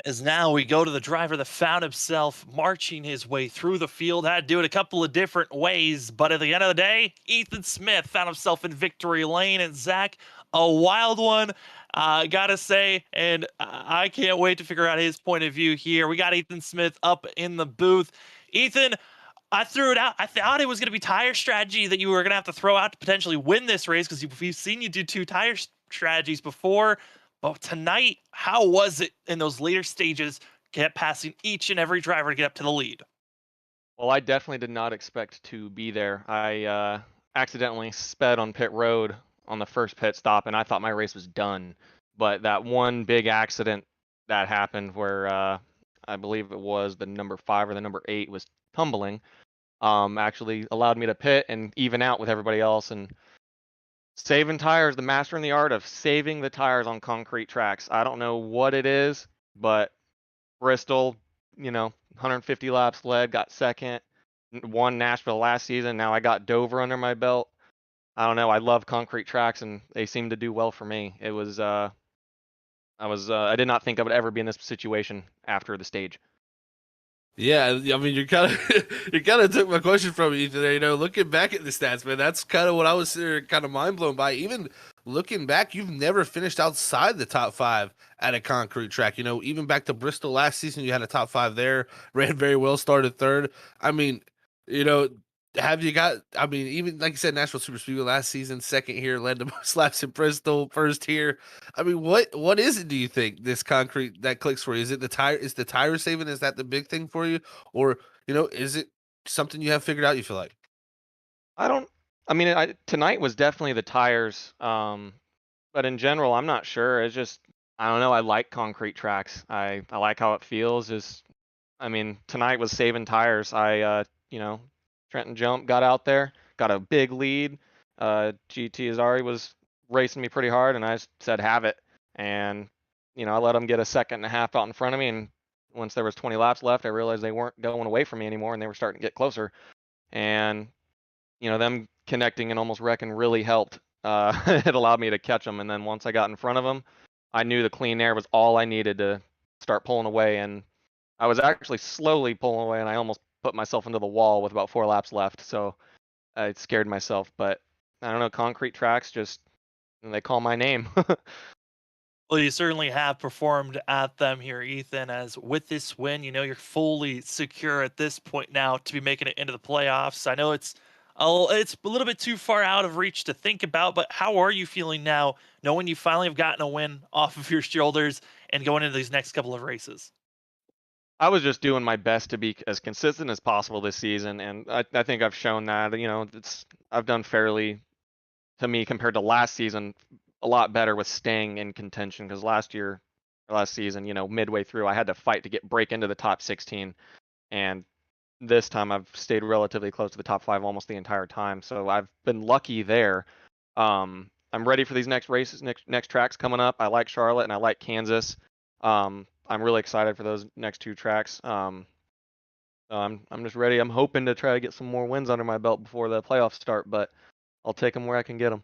As now we go to the driver that found himself marching his way through the field. Had to do it a couple of different ways, but at the end of the day, Ethan Smith found himself in victory lane. And Zach, a wild one, gotta say, and I can't wait to figure out his point of view here. We got Ethan Smith up in the booth. Ethan, I threw it out. I thought it was going to be tire strategy that you were going to have to throw out to potentially win this race because we've seen you do two tire strategies before. But tonight, how was it in those later stages, get passing each and every driver to get up to the lead? Well, I definitely did not expect to be there. I accidentally sped on pit road on the first pit stop, and I thought my race was done. But that one big accident that happened where I believe it was the number 5 or the number 8 was tumbling, actually allowed me to pit and even out with everybody else. And saving tires, the master in the art of saving the tires on concrete tracks. I don't know what it is, but Bristol, 150 laps led, got second, won Nashville last season. Now I got Dover under my belt. I don't know. I love concrete tracks, and they seem to do well for me. It was, I did not think I would ever be in this situation after the stage. Yeah, I mean, you kind of took my question from me, Ethan. You know, looking back at the stats, man, that's kind of what I was kind of mind blown by. Even looking back, you've never finished outside the top 5 at a concrete track. You know, even back to Bristol last season, you had a top 5 there, ran very well, started third. I mean, you know, have you got? I mean, even like you said, Nashville Super Speedway last season, second here, led the most laps in Bristol, first here. I mean, what is it? Do you think this concrete that clicks for you? Is it the tire? Is the tire saving? Is that the big thing for you, or is it something you have figured out? You feel like? I don't. I mean, tonight was definitely the tires. But in general, I'm not sure. It's just I don't know. I like concrete tracks. I like how it feels. I mean, tonight was saving tires. Trenton Jump got out there, got a big lead. GT Azari was racing me pretty hard, and I just said have it. And I let him get a second and a half out in front of me. And once there was 20 laps left, I realized they weren't going away from me anymore, and they were starting to get closer. And them connecting and almost wrecking really helped. It allowed me to catch them. And then once I got in front of them, I knew the clean air was all I needed to start pulling away. And I was actually slowly pulling away, and I almost put myself into the wall with about 4 laps left. So I scared myself. But I don't know, concrete tracks just, they call my name. Well, you certainly have performed at them here, Ethan, as with this win, you're fully secure at this point now to be making it into the playoffs. I know it's a little bit too far out of reach to think about, but how are you feeling now, knowing you finally have gotten a win off of your shoulders and going into these next couple of races? I was just doing my best to be as consistent as possible this season, and I think I've shown that. I've done fairly, to me, compared to last season, a lot better with staying in contention, because last season, midway through, I had to fight to break into the top 16, and this time I've stayed relatively close to the top 5 almost the entire time. So I've been lucky there. I'm ready for these next races, next tracks coming up. I like Charlotte and I like Kansas. I'm really excited for those next 2 tracks. So I'm just ready. I'm hoping to try to get some more wins under my belt before the playoffs start, but I'll take them where I can get them.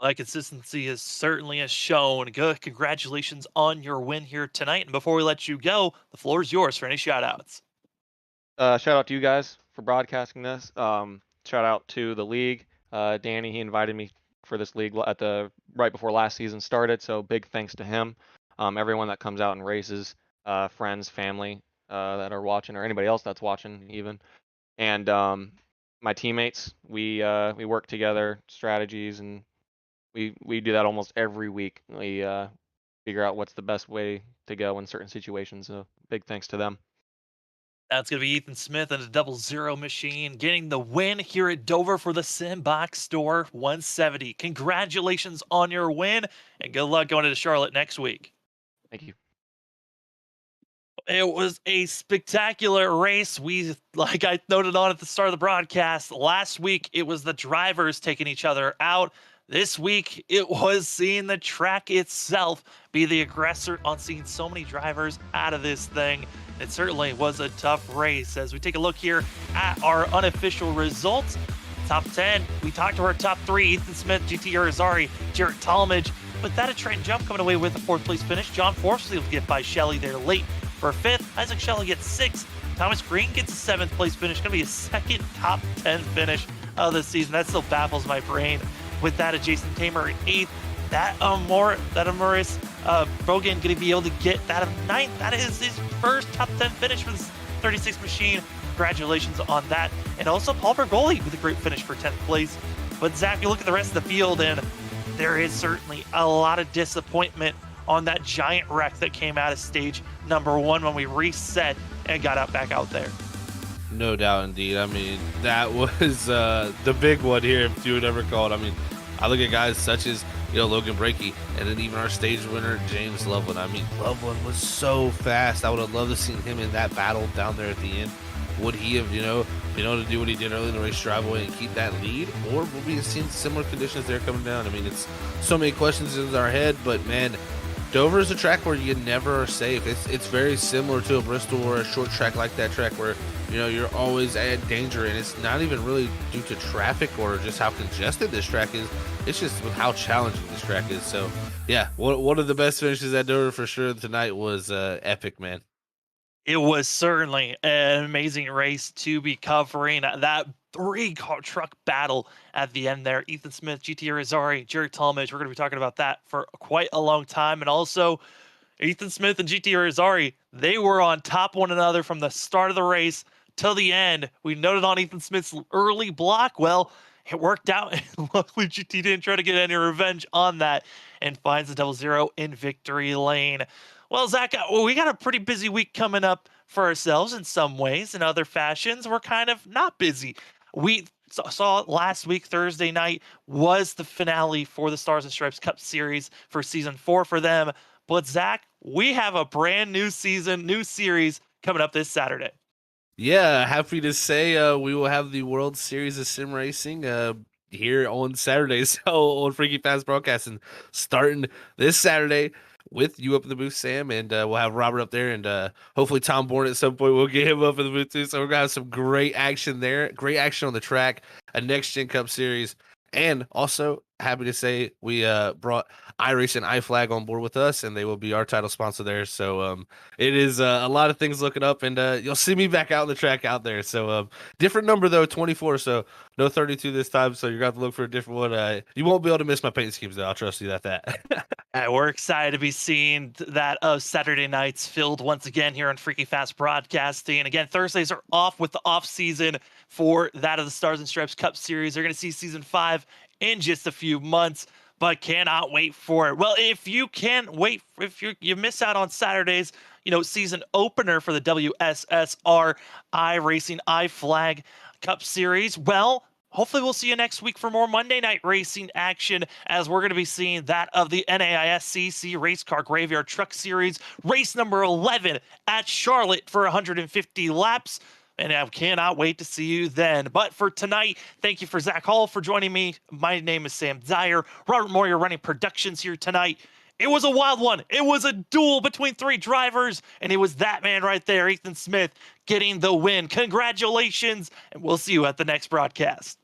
That consistency is certainly has shown. Good. Congratulations on your win here tonight. And before we let you go, the floor is yours for any shout outs. Shout out to you guys for broadcasting this. Shout out to the league. Danny, he invited me for this league at the right before last season started, so big thanks to him. Everyone that comes out and races, friends, family that are watching, or anybody else that's watching even, and my teammates. We work together, strategies, and we do that almost every week. We figure out what's the best way to go in certain situations. So big thanks to them. That's going to be Ethan Smith and a 00 machine getting the win here at Dover for the Simbox Store 170. Congratulations on your win and good luck going into Charlotte next week. Thank you. It was a spectacular race. Like I noted on at the start of the broadcast, last week it was the drivers taking each other out. This week it was seeing the track itself be the aggressor on seeing so many drivers out of this thing. It certainly was a tough race. As we take a look here at our unofficial results, top 10, we talked to our top 3, Ethan Smith, GT Irizarry, Jarrett Talmadge, but that a Trent Jump coming away with a 4th place finish. John Force was able to get by Shelley there late for 5th. Isaac Shelley gets 6th. Thomas Green gets a 7th place finish. Going to be a second top 10 finish of the season. That still baffles my brain. With that, a Jason Tamer at 8th. That Amoris Brogan going to be able to get that of 9th. That is his first top 10 finish for this 36 machine. Congratulations on that. And also Paul Bergoli with a great finish for 10th place. But Zach, you look at the rest of the field, and there is certainly a lot of disappointment on that giant wreck that came out of stage number 1 when we reset and got back out there. No doubt, indeed. I mean, that was the big one here, if you would ever call it. I mean, I look at guys such as, Logan Breakey, and then even our stage winner, James Loveland. I mean, Loveland was so fast. I would have loved to see him in that battle down there at the end. Would he have, been able to do what he did early in the race, drive away and keep that lead? Or will we have seen similar conditions there coming down? I mean, it's so many questions in our head, but man, Dover is a track where you never are safe. It's very similar to a Bristol or a short track like that track where, you're always at danger, and it's not even really due to traffic or just how congested this track is. It's just with how challenging this track is. So, yeah, one of the best finishes at Dover for sure tonight was epic, man. It was certainly an amazing race to be covering. That 3-car truck battle at the end there. Ethan Smith, GT Irizarry, Jarrett Talmadge. We're going to be talking about that for quite a long time. And also, Ethan Smith and GT Irizarry, they were on top of one another from the start of the race till the end. We noted on Ethan Smith's early block. Well, it worked out. And luckily, GT didn't try to get any revenge on that and finds the 00 in victory lane. Well, Zach, we got a pretty busy week coming up for ourselves in some ways. In other fashions, we're kind of not busy. We saw last week, Thursday night, was the finale for the Stars and Stripes Cup Series for Season 4 for them. But, Zach, we have a brand new season, new series coming up this Saturday. Yeah, happy to say we will have the World Series of Sim Racing here on Saturday. So on Freaky Fast Broadcasting, starting this Saturday with you up in the booth, Sam, and we'll have Robert up there, and hopefully Tom Bourne at some point. We'll get him up in the booth too. So we're gonna have some great action there, great action on the track, a Next Gen Cup Series, and also happy to say we brought iRace and iFlag on board with us, and they will be our title sponsor there. So it is a lot of things looking up, and you'll see me back out on the track out there. So different number though, 24. So no 32 this time. So you're gonna have to look for a different one. You won't be able to miss my paint schemes though. I'll trust you that. We're excited to be seeing that Saturday nights filled once again here on Freaky Fast Broadcasting. And again, Thursdays are off with the off season for that of the Stars and Stripes Cup Series. They're going to see Season 5 in just a few months, but cannot wait for it. Well, if you can't wait, if you miss out on Saturdays, season opener for the WSSR iRacing iFlag Cup Series, well, hopefully we'll see you next week for more Monday night racing action, as we're going to be seeing that of the NAISCC Race Car Graveyard Truck Series, race number 11 at Charlotte for 150 laps. And I cannot wait to see you then. But for tonight, thank you for Zach Hall for joining me. My name is Sam Dyer. Robert Moyer running productions here tonight. It was a wild one. It was a duel between 3 drivers, and it was that man right there, Ethan Smith, getting the win. Congratulations, and we'll see you at the next broadcast.